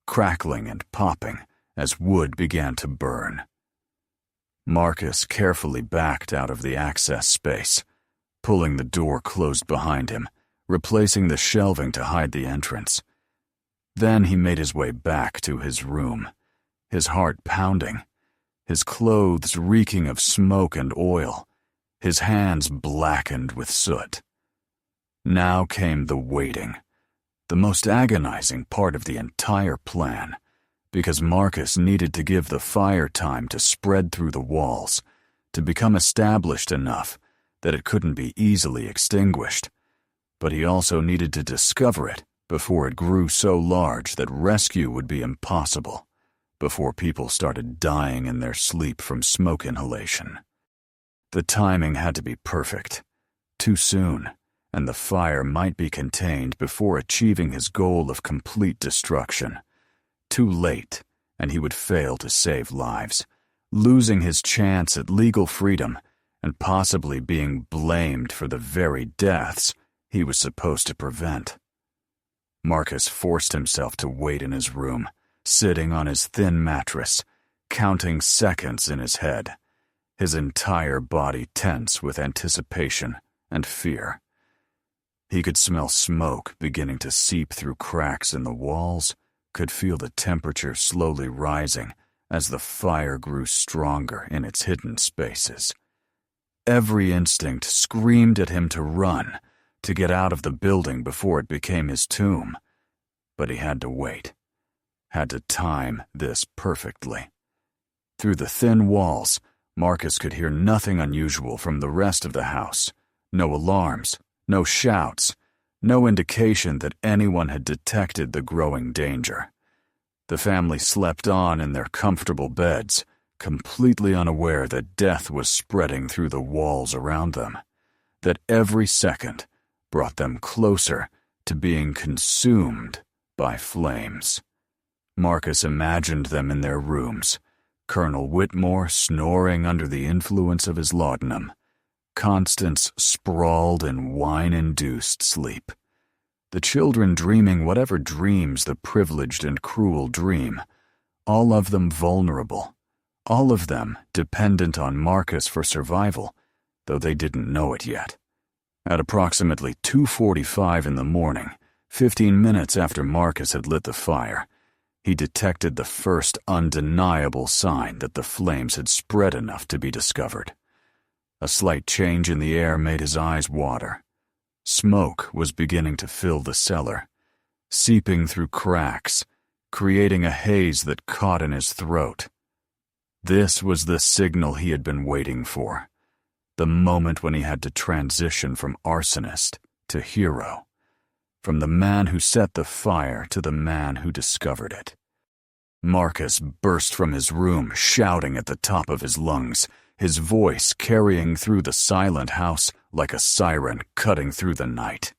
crackling and popping as wood began to burn. Marcus carefully backed out of the access space, pulling the door closed behind him, replacing the shelving to hide the entrance. Then he made his way back to his room, his heart pounding, his clothes reeking of smoke and oil, his hands blackened with soot. Now came the waiting, the most agonizing part of the entire plan, because Marcus needed to give the fire time to spread through the walls, to become established enough that it couldn't be easily extinguished. But he also needed to discover it before it grew so large that rescue would be impossible, before people started dying in their sleep from smoke inhalation. The timing had to be perfect. Too soon, and the fire might be contained before achieving his goal of complete destruction. Too late, and he would fail to save lives, losing his chance at legal freedom and possibly being blamed for the very deaths he was supposed to prevent. Marcus forced himself to wait in his room, sitting on his thin mattress, counting seconds in his head, his entire body tense with anticipation and fear. He could smell smoke beginning to seep through cracks in the walls, could feel the temperature slowly rising as the fire grew stronger in its hidden spaces. Every instinct screamed at him to run, to get out of the building before it became his tomb. But he had to wait, had to time this perfectly. Through the thin walls, Marcus could hear nothing unusual from the rest of the house. No alarms, no shouts, no indication that anyone had detected the growing danger. The family slept on in their comfortable beds, completely unaware that death was spreading through the walls around them, that every second brought them closer to being consumed by flames. Marcus imagined them in their rooms, Colonel Whitmore snoring under the influence of his laudanum, Constance sprawled in wine-induced sleep, the children dreaming whatever dreams the privileged and cruel dream, all of them vulnerable, all of them dependent on Marcus for survival, though they didn't know it yet. At approximately 2:45 in the morning, 15 minutes after Marcus had lit the fire, he detected the first undeniable sign that the flames had spread enough to be discovered. A slight change in the air made his eyes water. Smoke was beginning to fill the cellar, seeping through cracks, creating a haze that caught in his throat. This was the signal he had been waiting for, the moment when he had to transition from arsonist to hero, from the man who set the fire to the man who discovered it. Marcus burst from his room, shouting at the top of his lungs, his voice carrying through the silent house like a siren cutting through the night.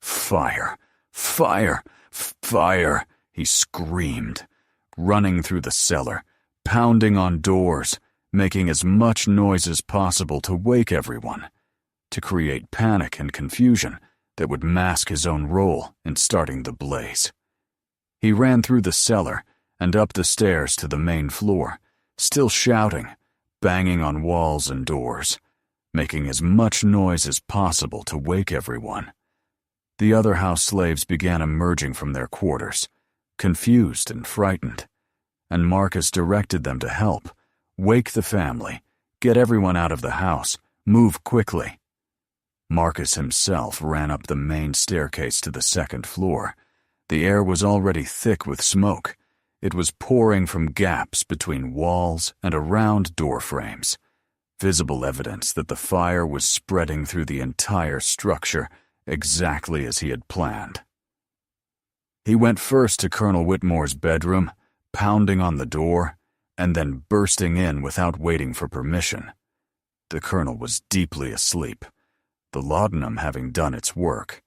"Fire! Fire! Fire!" he screamed, running through the cellar, pounding on doors, making as much noise as possible to wake everyone, to create panic and confusion that would mask his own role in starting the blaze. He ran through the cellar and up the stairs to the main floor, still shouting, banging on walls and doors, making as much noise as possible to wake everyone. The other house slaves began emerging from their quarters, confused and frightened, and Marcus directed them to help, wake the family, get everyone out of the house, move quickly. Marcus himself ran up the main staircase to the second floor. The air was already thick with smoke. It was pouring from gaps between walls and around door frames, visible evidence that the fire was spreading through the entire structure exactly as he had planned. He went first to Colonel Whitmore's bedroom, pounding on the door, and then bursting in without waiting for permission. The colonel was deeply asleep, the laudanum having done its work,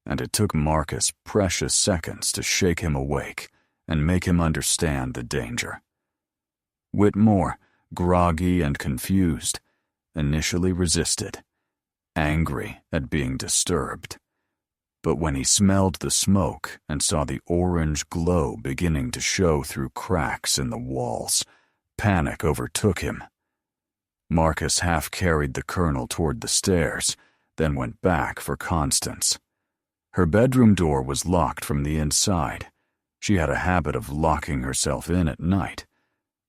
and it took Marcus precious seconds to shake him awake and make him understand the danger. Whitmore, groggy and confused, initially resisted, angry at being disturbed. But when he smelled the smoke and saw the orange glow beginning to show through cracks in the walls, panic overtook him. Marcus half carried the colonel toward the stairs, then went back for Constance. Her bedroom door was locked from the inside. She had a habit of locking herself in at night,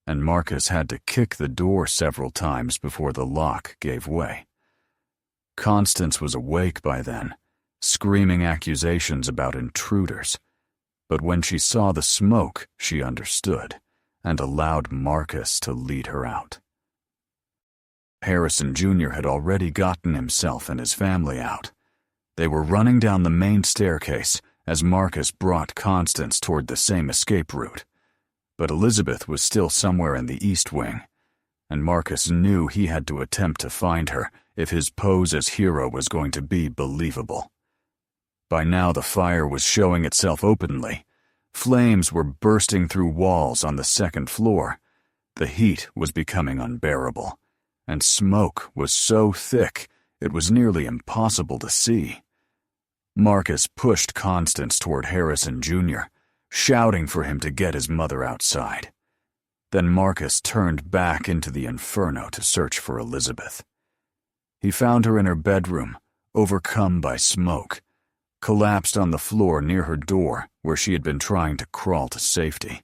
and Marcus had to kick the door several times before the lock gave way. Constance was awake by then, screaming accusations about intruders, but when she saw the smoke, she understood and allowed Marcus to lead her out. Harrison Jr. had already gotten himself and his family out. They were running down the main staircase as Marcus brought Constance toward the same escape route. But Elizabeth was still somewhere in the east wing, and Marcus knew he had to attempt to find her if his pose as hero was going to be believable. By now the fire was showing itself openly. Flames were bursting through walls on the second floor. The heat was becoming unbearable, and smoke was so thick it was nearly impossible to see. Marcus pushed Constance toward Harrison Jr., shouting for him to get his mother outside. Then Marcus turned back into the inferno to search for Elizabeth. He found her in her bedroom, overcome by smoke, collapsed on the floor near her door where she had been trying to crawl to safety.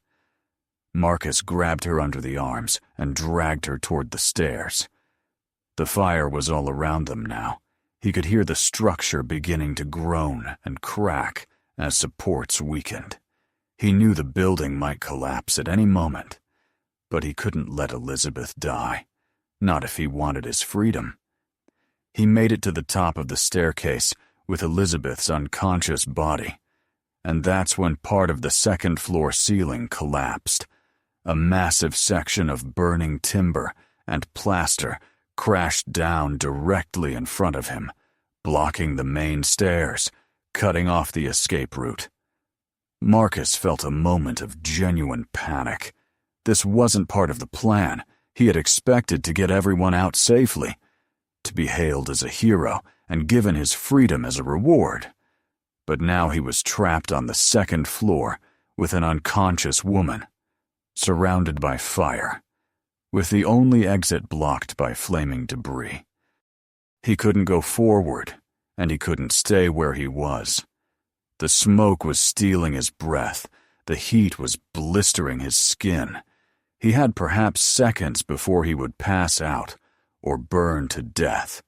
Marcus grabbed her under the arms and dragged her toward the stairs. The fire was all around them now. He could hear the structure beginning to groan and crack as supports weakened. He knew the building might collapse at any moment, but he couldn't let Elizabeth die, not if he wanted his freedom. He made it to the top of the staircase with Elizabeth's unconscious body, and that's when part of the second-floor ceiling collapsed. A massive section of burning timber and plaster crashed down directly in front of him, blocking the main stairs, cutting off the escape route. Marcus felt a moment of genuine panic. This wasn't part of the plan. He had expected to get everyone out safely, to be hailed as a hero and given his freedom as a reward. But now he was trapped on the second floor with an unconscious woman, surrounded by fire, with the only exit blocked by flaming debris. He couldn't go forward, and he couldn't stay where he was. The smoke was stealing his breath. The heat was blistering his skin. He had perhaps seconds before he would pass out or burn to death.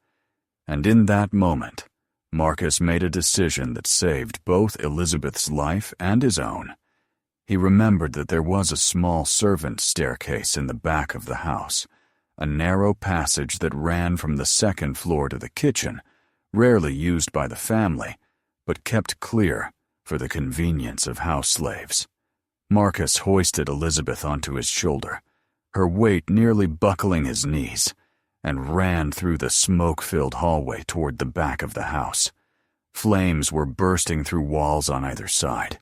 And in that moment, Marcus made a decision that saved both Elizabeth's life and his own. He remembered that there was a small servants' staircase in the back of the house, a narrow passage that ran from the second floor to the kitchen, rarely used by the family, but kept clear for the convenience of house slaves. Marcus hoisted Elizabeth onto his shoulder, her weight nearly buckling his knees, and ran through the smoke-filled hallway toward the back of the house. Flames were bursting through walls on either side.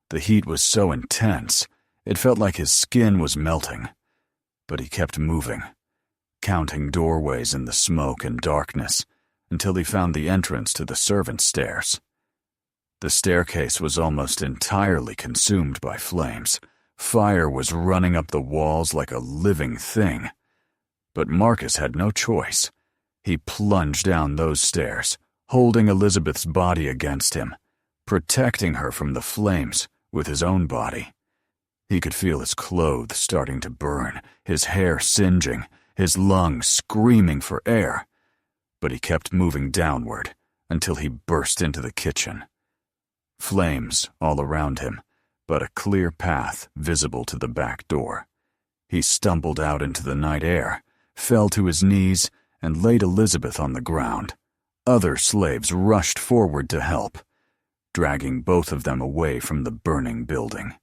The heat was so intense, it felt like his skin was melting. But he kept moving, counting doorways in the smoke and darkness, until he found the entrance to the servants' stairs. The staircase was almost entirely consumed by flames. Fire was running up the walls like a living thing. But Marcus had no choice. He plunged down those stairs, holding Elizabeth's body against him, protecting her from the flames with his own body. He could feel his clothes starting to burn, his hair singeing, his lungs screaming for air. But he kept moving downward until he burst into the kitchen. Flames all around him, but a clear path visible to the back door. He stumbled out into the night air, fell to his knees, and laid Elizabeth on the ground. Other slaves rushed forward to help, dragging both of them away from the burning building.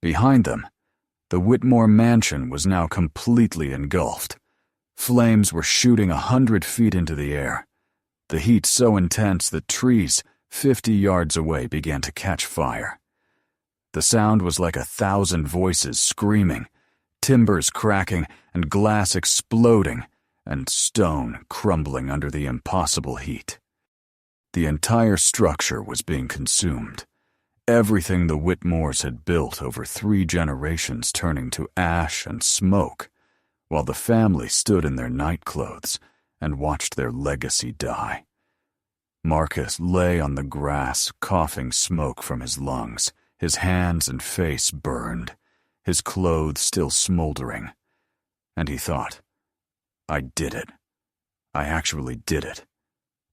Behind them, the Whitmore Mansion was now completely engulfed. Flames were shooting 100 feet into the air, the heat so intense that trees 50 yards away began to catch fire. The sound was like 1,000 voices screaming, timbers cracking and glass exploding, and stone crumbling under the impossible heat. The entire structure was being consumed, everything the Whitmores had built over 3 generations turning to ash and smoke, while the family stood in their nightclothes and watched their legacy die. Marcus lay on the grass, coughing smoke from his lungs, his hands and face burned, his clothes still smoldering. And he thought, I did it. I actually did it.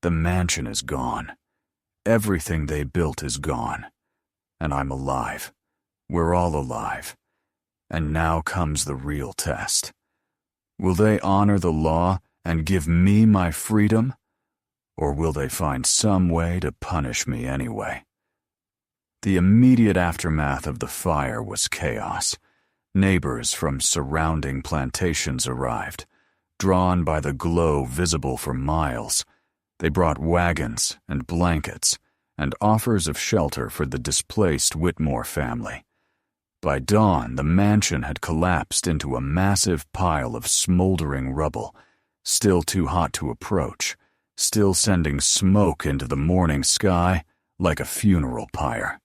The mansion is gone. Everything they built is gone. And I'm alive. We're all alive. And now comes the real test. Will they honor the law and give me my freedom? Or will they find some way to punish me anyway? The immediate aftermath of the fire was chaos. Neighbors from surrounding plantations arrived, drawn by the glow visible for miles. They brought wagons and blankets and offers of shelter for the displaced Whitmore family. By dawn, the mansion had collapsed into a massive pile of smoldering rubble, still too hot to approach, still sending smoke into the morning sky like a funeral pyre.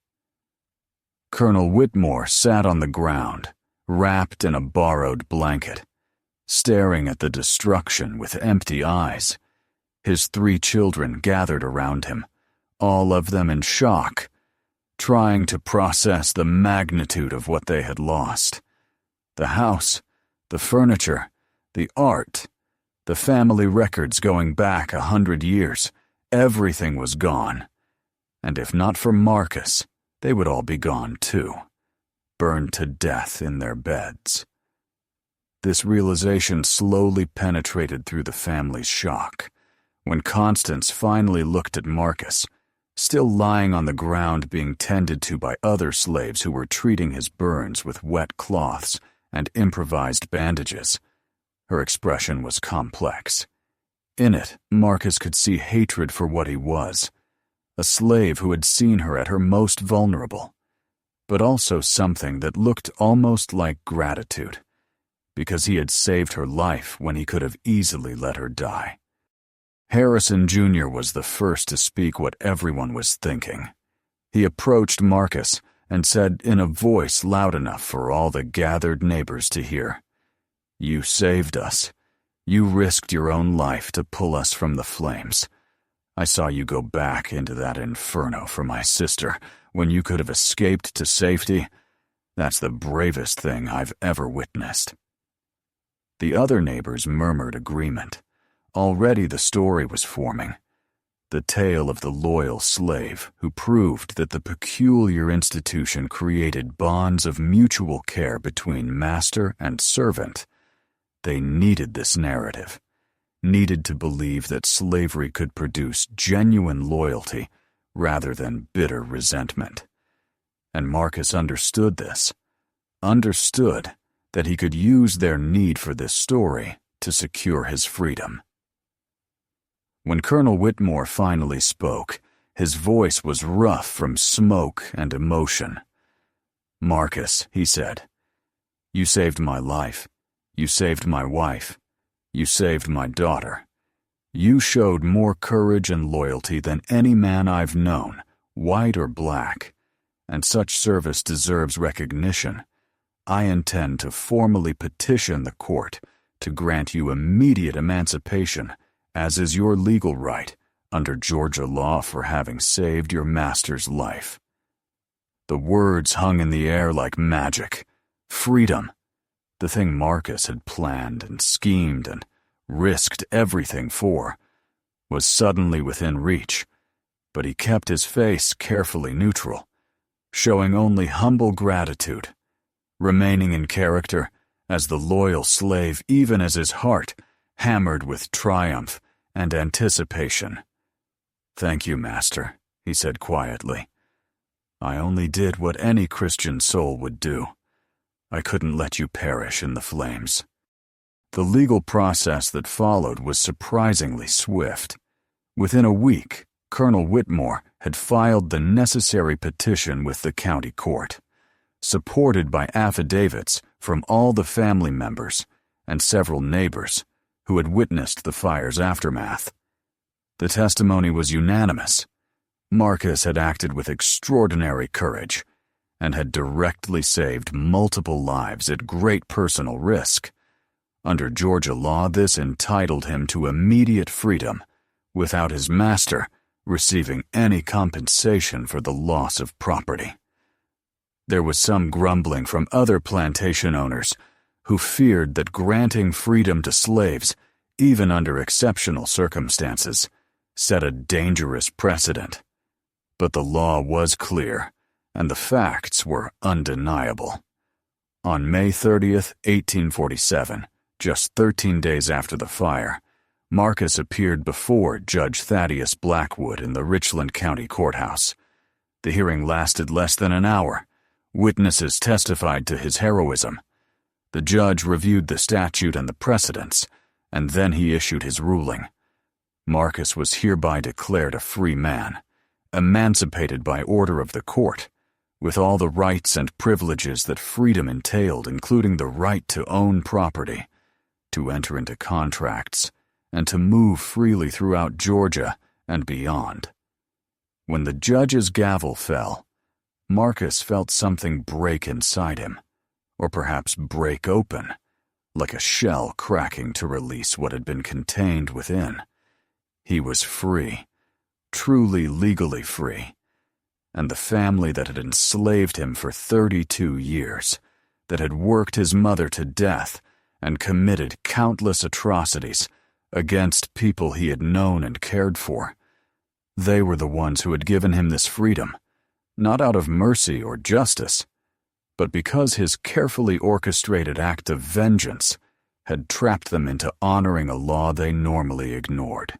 Colonel Whitmore sat on the ground, wrapped in a borrowed blanket, staring at the destruction with empty eyes. His 3 children gathered around him, all of them in shock, trying to process the magnitude of what they had lost. The house, the furniture, the art, the family records going back 100 years, everything was gone. And if not for Marcus, they would all be gone too, burned to death in their beds. This realization slowly penetrated through the family's shock. When Constance finally looked at Marcus, still lying on the ground being tended to by other slaves who were treating his burns with wet cloths and improvised bandages, her expression was complex. In it, Marcus could see hatred for what he was, a slave who had seen her at her most vulnerable, but also something that looked almost like gratitude, because he had saved her life when he could have easily let her die. Harrison Jr. was the first to speak what everyone was thinking. He approached Marcus and said in a voice loud enough for all the gathered neighbors to hear, "You saved us. You risked your own life to pull us from the flames. I saw you go back into that inferno for my sister when you could have escaped to safety. That's the bravest thing I've ever witnessed." The other neighbors murmured agreement. Already the story was forming. The tale of the loyal slave who proved that the peculiar institution created bonds of mutual care between master and servant. They needed this narrative, needed to believe that slavery could produce genuine loyalty rather than bitter resentment. And Marcus understood this, understood that he could use their need for this story to secure his freedom. When Colonel Whitmore finally spoke, his voice was rough from smoke and emotion. "Marcus," he said, "you saved my life. You saved my wife. You saved my daughter. You showed more courage and loyalty than any man I've known, white or black, and such service deserves recognition. I intend to formally petition the court to grant you immediate emancipation, as is your legal right under Georgia law for having saved your master's life." The words hung in the air like magic. Freedom, the thing Marcus had planned and schemed and risked everything for, was suddenly within reach, but he kept his face carefully neutral, showing only humble gratitude, remaining in character as the loyal slave even as his heart hammered with triumph and anticipation. "Thank you, Master," he said quietly. "I only did what any Christian soul would do. I couldn't let you perish in the flames." The legal process that followed was surprisingly swift. Within a week, Colonel Whitmore had filed the necessary petition with the county court, supported by affidavits from all the family members and several neighbors who had witnessed the fire's aftermath. The testimony was unanimous. Marcus had acted with extraordinary courage and had directly saved multiple lives at great personal risk. Under Georgia law, this entitled him to immediate freedom without his master receiving any compensation for the loss of property. There was some grumbling from other plantation owners who feared that granting freedom to slaves, even under exceptional circumstances, set a dangerous precedent. But the law was clear, and the facts were undeniable. On May 30th, 1847, just 13 days after the fire, Marcus appeared before Judge Thaddeus Blackwood in the Richland County Courthouse. The hearing lasted less than an hour. Witnesses testified to his heroism. The judge reviewed the statute and the precedents, and then he issued his ruling. Marcus was hereby declared a free man, emancipated by order of the court, with all the rights and privileges that freedom entailed, including the right to own property, to enter into contracts, and to move freely throughout Georgia and beyond. When the judge's gavel fell, Marcus felt something break inside him, or perhaps break open, like a shell cracking to release what had been contained within. He was free, truly legally free, and the family that had enslaved him for 32 years, that had worked his mother to death and committed countless atrocities against people he had known and cared for, they were the ones who had given him this freedom, not out of mercy or justice, but because his carefully orchestrated act of vengeance had trapped them into honoring a law they normally ignored.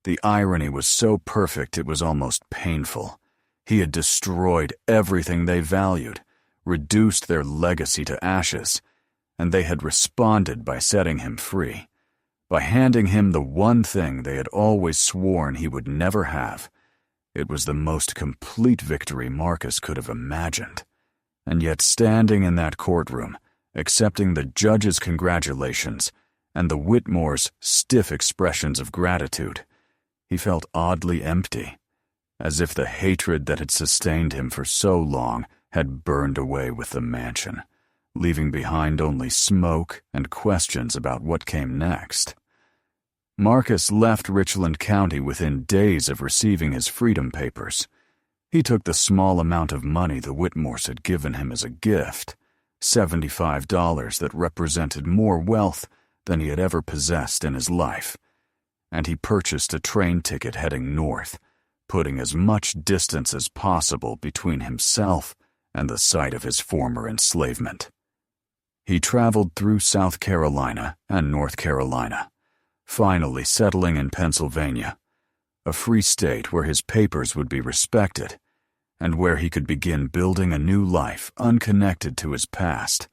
The irony was so perfect it was almost painful. He had destroyed everything they valued, reduced their legacy to ashes, and they had responded by setting him free, by handing him the one thing they had always sworn he would never have. It was the most complete victory Marcus could have imagined. And yet standing in that courtroom, accepting the judge's congratulations and the Whitmores' stiff expressions of gratitude, he felt oddly empty, as if the hatred that had sustained him for so long had burned away with the mansion, leaving behind only smoke and questions about what came next. Marcus left Richland County within days of receiving his freedom papers. He took the small amount of money the Whitmores had given him as a gift, $75 that represented more wealth than he had ever possessed in his life, and he purchased a train ticket heading north, putting as much distance as possible between himself and the site of his former enslavement. He traveled through South Carolina and North Carolina, finally settling in Pennsylvania, a free state where his papers would be respected, and where he could begin building a new life unconnected to his past.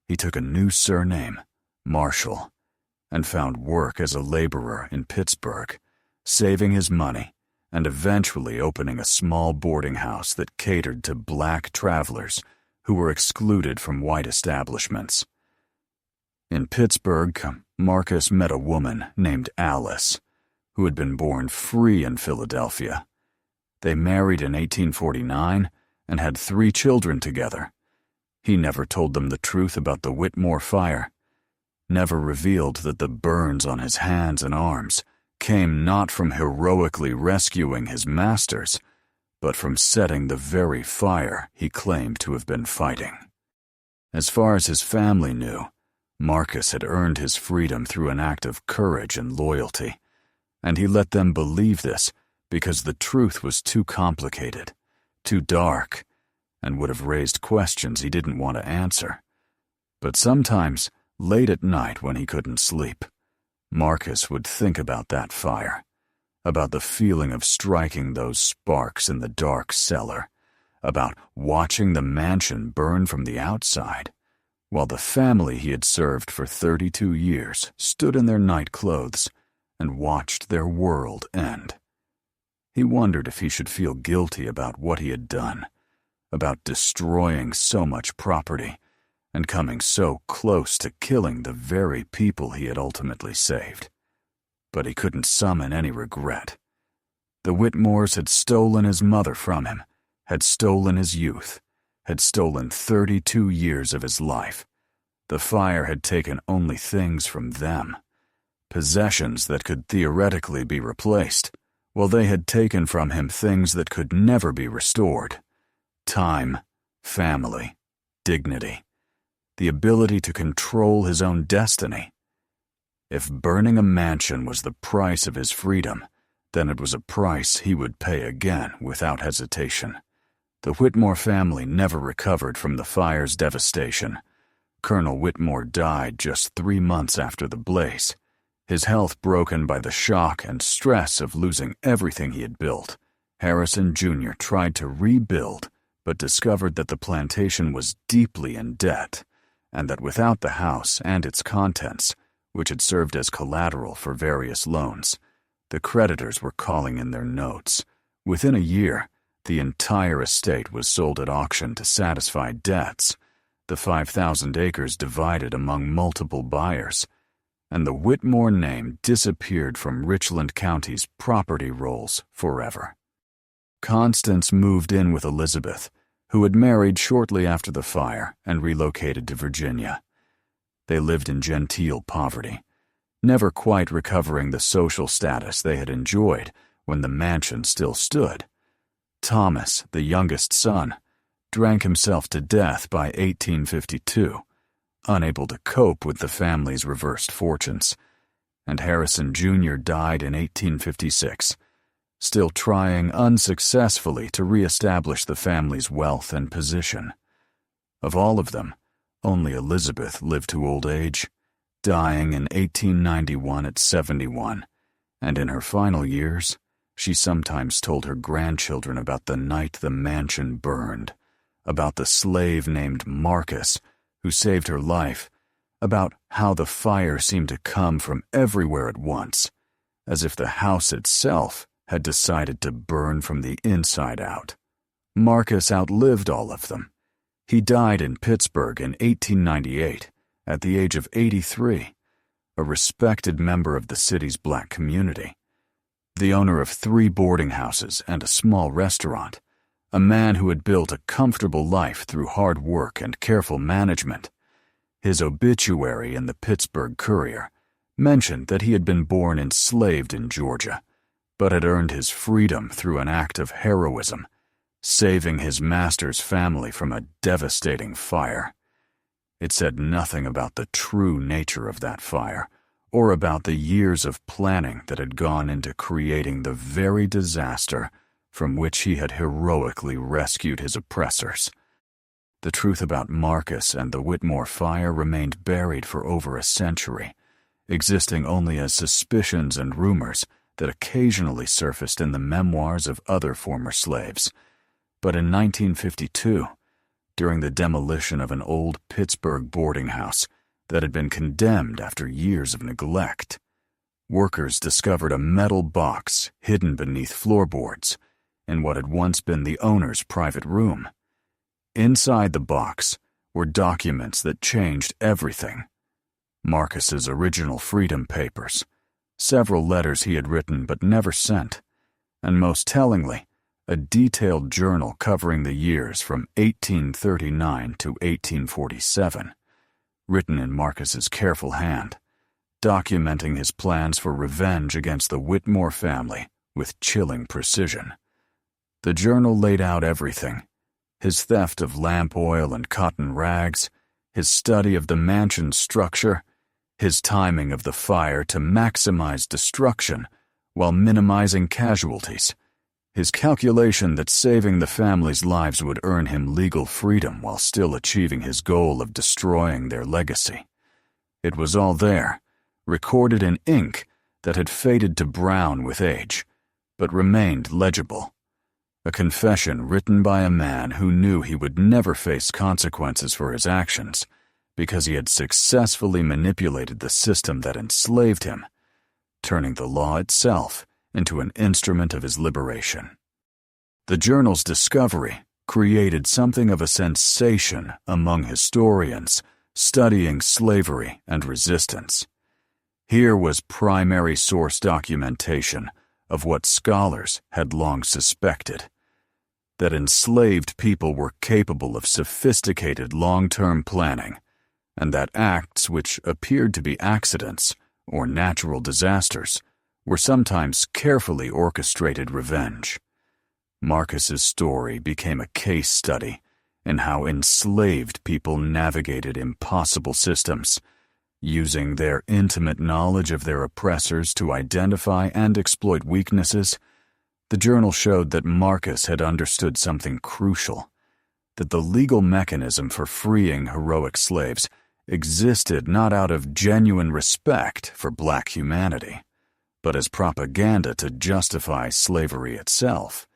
He took a new surname, Marshall, and found work as a laborer in Pittsburgh, saving his money and eventually opening a small boarding house that catered to black travelers who were excluded from white establishments. In Pittsburgh, Marcus met a woman named Alice, who had been born free in Philadelphia. They married in 1849 and had 3 children together. He never told them the truth about the Whitmore fire, never revealed that the burns on his hands and arms came not from heroically rescuing his masters, but from setting the very fire he claimed to have been fighting. As far as his family knew, Marcus had earned his freedom through an act of courage and loyalty, and he let them believe this because the truth was too complicated, too dark, and would have raised questions he didn't want to answer. But sometimes, late at night when he couldn't sleep, Marcus would think about that fire, about the feeling of striking those sparks in the dark cellar, about watching the mansion burn from the outside, while the family he had served for 32 years stood in their night clothes and watched their world end. He wondered if he should feel guilty about what he had done, about destroying so much property and coming so close to killing the very people he had ultimately saved. But he couldn't summon any regret. The Whitmores had stolen his mother from him, had stolen his youth, had stolen 32 years of his life. The fire had taken only things from them, possessions that could theoretically be replaced, while they had taken from him things that could never be restored: time, family, dignity, the ability to control his own destiny. If burning a mansion was the price of his freedom, then it was a price he would pay again without hesitation. The Whitmore family never recovered from the fire's devastation. Colonel Whitmore died just 3 months after the blaze, his health broken by the shock and stress of losing everything he had built. Harrison Jr. tried to rebuild, but discovered that the plantation was deeply in debt, and that without the house and its contents, which had served as collateral for various loans, the creditors were calling in their notes. Within a year, the entire estate was sold at auction to satisfy debts, the 5,000 acres divided among multiple buyers, and the Whitmore name disappeared from Richland County's property rolls forever. Constance moved in with Elizabeth, who had married shortly after the fire and relocated to Virginia. They lived in genteel poverty, never quite recovering the social status they had enjoyed when the mansion still stood. Thomas, the youngest son, drank himself to death by 1852, unable to cope with the family's reversed fortunes, and Harrison Jr. died in 1856, still trying unsuccessfully to reestablish the family's wealth and position. Of all of them, only Elizabeth lived to old age, dying in 1891 at 71, and in her final years, she sometimes told her grandchildren about the night the mansion burned, about the slave named Marcus who saved her life, about how the fire seemed to come from everywhere at once, as if the house itself had decided to burn from the inside out. Marcus outlived all of them. He died in Pittsburgh in 1898, at the age of 83, a respected member of the city's black community, the owner of 3 boarding houses and a small restaurant, a man who had built a comfortable life through hard work and careful management. His obituary in the Pittsburgh Courier mentioned that he had been born enslaved in Georgia, but had earned his freedom through an act of heroism, saving his master's family from a devastating fire. It said nothing about the true nature of that fire, or about the years of planning that had gone into creating the very disaster from which he had heroically rescued his oppressors. The truth about Marcus and the Whitmore fire remained buried for over a century, existing only as suspicions and rumors that occasionally surfaced in the memoirs of other former slaves. But in 1952, during the demolition of an old Pittsburgh boarding house that had been condemned after years of neglect, workers discovered a metal box hidden beneath floorboards in what had once been the owner's private room. Inside the box were documents that changed everything. Marcus's original freedom papers, several letters he had written but never sent, and most tellingly, a detailed journal covering the years from 1839 to 1847, written in Marcus's careful hand, documenting his plans for revenge against the Whitmore family with chilling precision. The journal laid out everything: his theft of lamp oil and cotton rags, his study of the mansion's structure, his timing of the fire to maximize destruction while minimizing casualties, his calculation that saving the family's lives would earn him legal freedom while still achieving his goal of destroying their legacy. It was all there, recorded in ink that had faded to brown with age, but remained legible. A confession written by a man who knew he would never face consequences for his actions because he had successfully manipulated the system that enslaved him, turning the law itself into an instrument of his liberation. The journal's discovery created something of a sensation among historians studying slavery and resistance. Here was primary source documentation of what scholars had long suspected: that enslaved people were capable of sophisticated long-term planning, and that acts which appeared to be accidents or natural disasters were sometimes carefully orchestrated revenge. Marcus's story became a case study in how enslaved people navigated impossible systems, using their intimate knowledge of their oppressors to identify and exploit weaknesses. The journal showed that Marcus had understood something crucial: that the legal mechanism for freeing heroic slaves existed not out of genuine respect for black humanity, but as propaganda to justify slavery itself.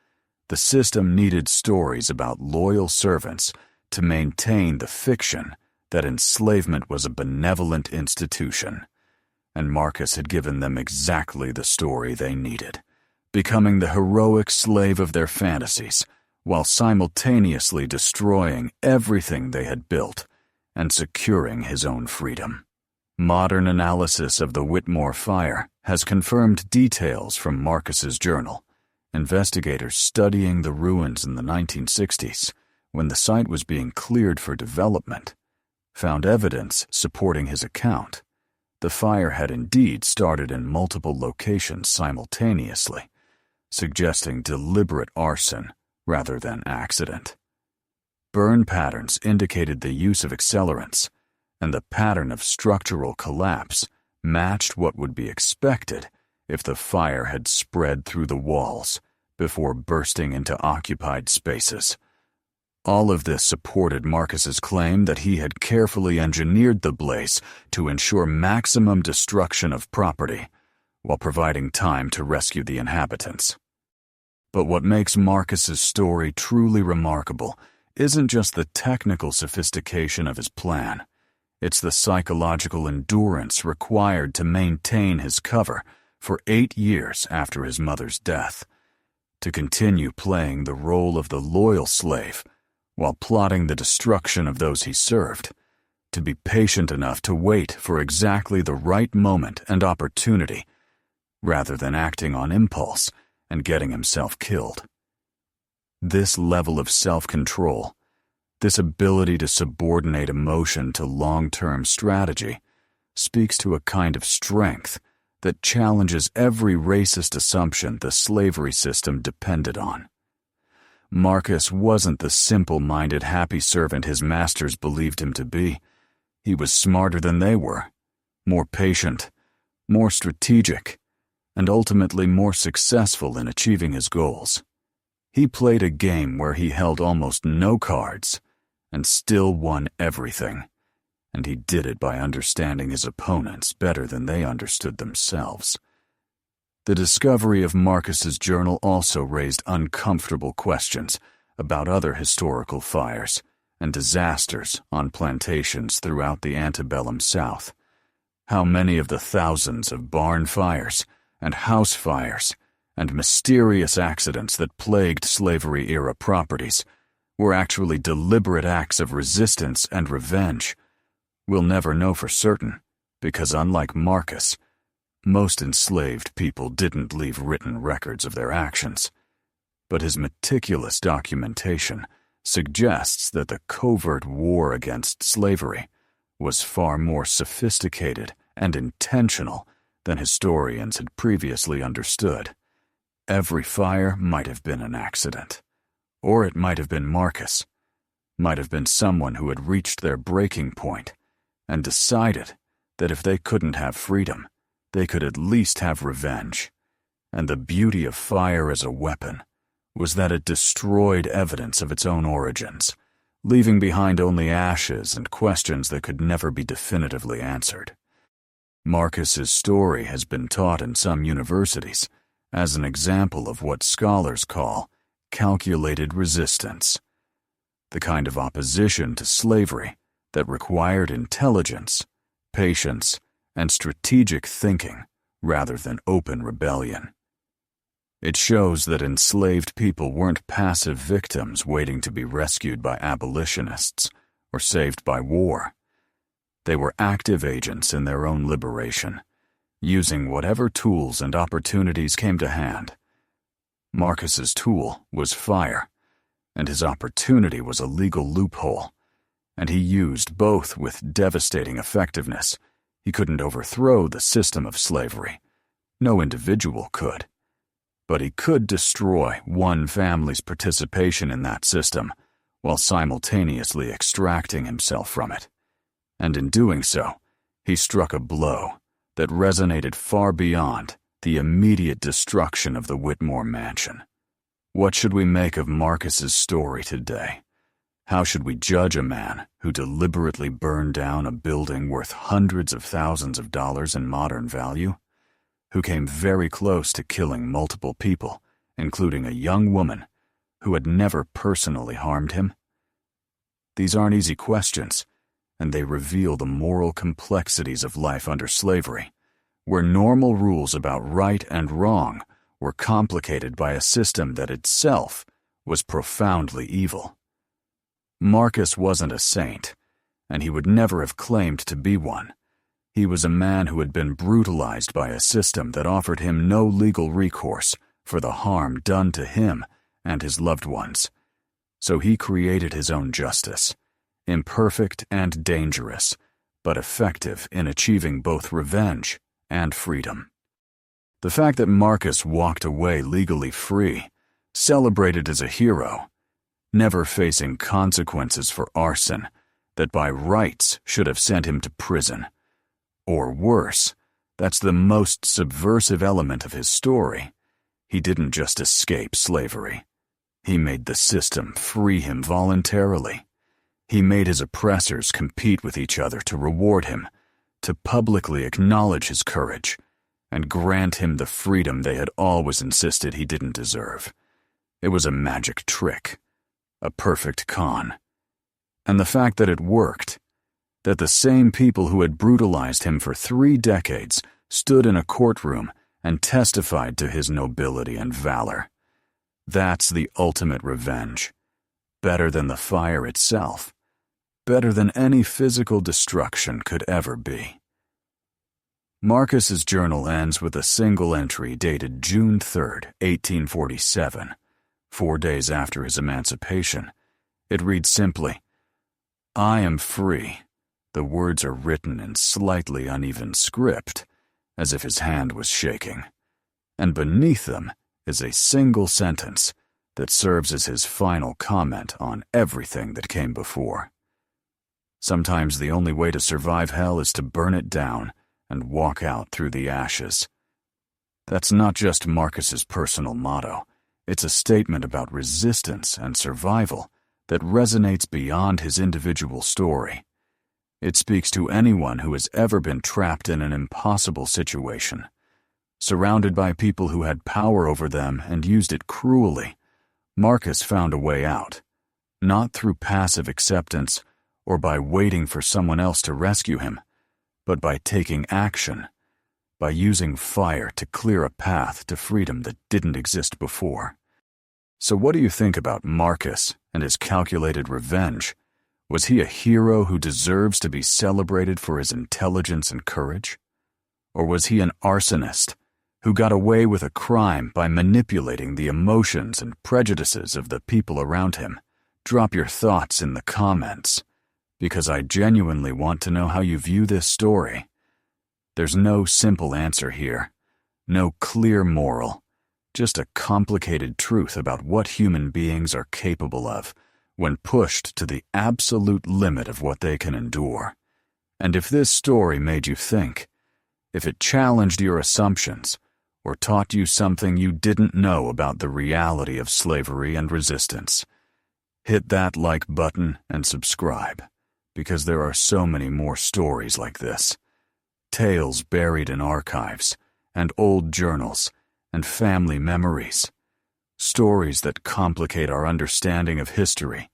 The system needed stories about loyal servants to maintain the fiction that enslavement was a benevolent institution, and Marcus had given them exactly the story they needed, becoming the heroic slave of their fantasies while simultaneously destroying everything they had built and securing his own freedom. Modern analysis of the Whitmore fire has confirmed details from Marcus's journal. Investigators studying the ruins in the 1960s, when the site was being cleared for development, found evidence supporting his account. The fire had indeed started in multiple locations simultaneously, suggesting deliberate arson rather than accident. Burn patterns indicated the use of accelerants, and the pattern of structural collapse matched what would be expected if the fire had spread through the walls before bursting into occupied spaces. All of this supported Marcus's claim that he had carefully engineered the blaze to ensure maximum destruction of property, while providing time to rescue the inhabitants. But what makes Marcus's story truly remarkable isn't just the technical sophistication of his plan. It's the psychological endurance required to maintain his cover for 8 years after his mother's death, to continue playing the role of the loyal slave while plotting the destruction of those he served, to be patient enough to wait for exactly the right moment and opportunity, rather than acting on impulse and getting himself killed. This level of self-control, this ability to subordinate emotion to long-term strategy, speaks to a kind of strength that challenges every racist assumption the slavery system depended on. Marcus wasn't the simple-minded happy servant his masters believed him to be. He was smarter than they were, more patient, more strategic, and ultimately more successful in achieving his goals. He played a game where he held almost no cards and still won everything, and he did it by understanding his opponents better than they understood themselves. The discovery of Marcus's journal also raised uncomfortable questions about other historical fires and disasters on plantations throughout the antebellum South. How many of the thousands of barn fires and house fires and mysterious accidents that plagued slavery-era properties were actually deliberate acts of resistance and revenge? We'll never know for certain, because unlike Marcus, most enslaved people didn't leave written records of their actions. But his meticulous documentation suggests that the covert war against slavery was far more sophisticated and intentional than historians had previously understood. Every fire might have been an accident, or it might have been Marcus, might have been someone who had reached their breaking point and decided that if they couldn't have freedom, they could at least have revenge. And the beauty of fire as a weapon was that it destroyed evidence of its own origins, leaving behind only ashes and questions that could never be definitively answered. Marcus's story has been taught in some universities as an example of what scholars call calculated resistance, the kind of opposition to slavery that required intelligence, patience, and strategic thinking rather than open rebellion. It shows that enslaved people weren't passive victims waiting to be rescued by abolitionists or saved by war. They were active agents in their own liberation, using whatever tools and opportunities came to hand. Marcus's tool was fire, and his opportunity was a legal loophole, and he used both with devastating effectiveness. He couldn't overthrow the system of slavery. No individual could. But he could destroy one family's participation in that system while simultaneously extracting himself from it. And in doing so, he struck a blow that resonated far beyond the immediate destruction of the Whitmore mansion. What should we make of Marcus's story today? How should we judge a man who deliberately burned down a building worth hundreds of thousands of dollars in modern value? Who came very close to killing multiple people, including a young woman who had never personally harmed him? These aren't easy questions, and they reveal the moral complexities of life under slavery, where normal rules about right and wrong were complicated by a system that itself was profoundly evil. Marcus wasn't a saint, and he would never have claimed to be one, He was a man who had been brutalized by a system that offered him no legal recourse for the harm done to him and his loved ones. So he created his own justice, imperfect and dangerous, but effective in achieving both revenge and freedom. The fact that Marcus walked away legally free, celebrated as a hero, never facing consequences for arson that by rights should have sent him to prison. Or worse, that's the most subversive element of his story. He didn't just escape slavery. He made the system free him voluntarily. He made his oppressors compete with each other to reward him, to publicly acknowledge his courage, and grant him the freedom they had always insisted he didn't deserve. It was a magic trick, a perfect con. And the fact that it worked, that the same people who had brutalized him for 3 decades stood in a courtroom and testified to his nobility and valor. That's the ultimate revenge. Better than the fire itself. Better than any physical destruction could ever be. Marcus's journal ends with a single entry dated June 3, 1847, 4 days after his emancipation. It reads simply, "I am free." The words are written in slightly uneven script, as if his hand was shaking. And beneath them is a single sentence that serves as his final comment on everything that came before. Sometimes the only way to survive hell is to burn it down and walk out through the ashes. That's not just Marcus's personal motto. It's a statement about resistance and survival that resonates beyond his individual story. It speaks to anyone who has ever been trapped in an impossible situation, surrounded by people who had power over them and used it cruelly. Marcus found a way out, not through passive acceptance or by waiting for someone else to rescue him, but by taking action, by using fire to clear a path to freedom that didn't exist before. So what do you think about Marcus and his calculated revenge? Was he a hero who deserves to be celebrated for his intelligence and courage? Or was he an arsonist who got away with a crime by manipulating the emotions and prejudices of the people around him? Drop your thoughts in the comments, because I genuinely want to know how you view this story. There's no simple answer here, no clear moral, just a complicated truth about what human beings are capable of when pushed to the absolute limit of what they can endure. And if this story made you think, if it challenged your assumptions, or taught you something you didn't know about the reality of slavery and resistance, hit that like button and subscribe, because there are so many more stories like this. Tales buried in archives, and old journals, and family memories. Stories that complicate our understanding of history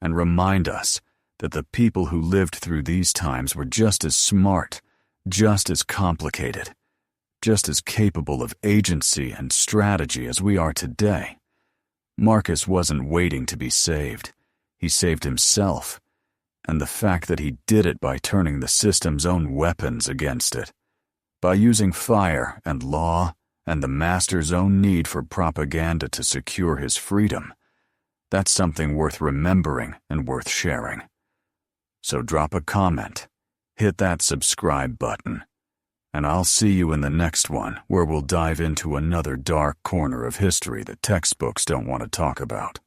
and remind us that the people who lived through these times were just as smart, just as complicated, just as capable of agency and strategy as we are today. Marcus wasn't waiting to be saved. He saved himself, and the fact that he did it by turning the system's own weapons against it, by using fire and law and the master's own need for propaganda to secure his freedom, that's something worth remembering and worth sharing. So drop a comment, hit that subscribe button, and I'll see you in the next one where we'll dive into another dark corner of history that textbooks don't want to talk about.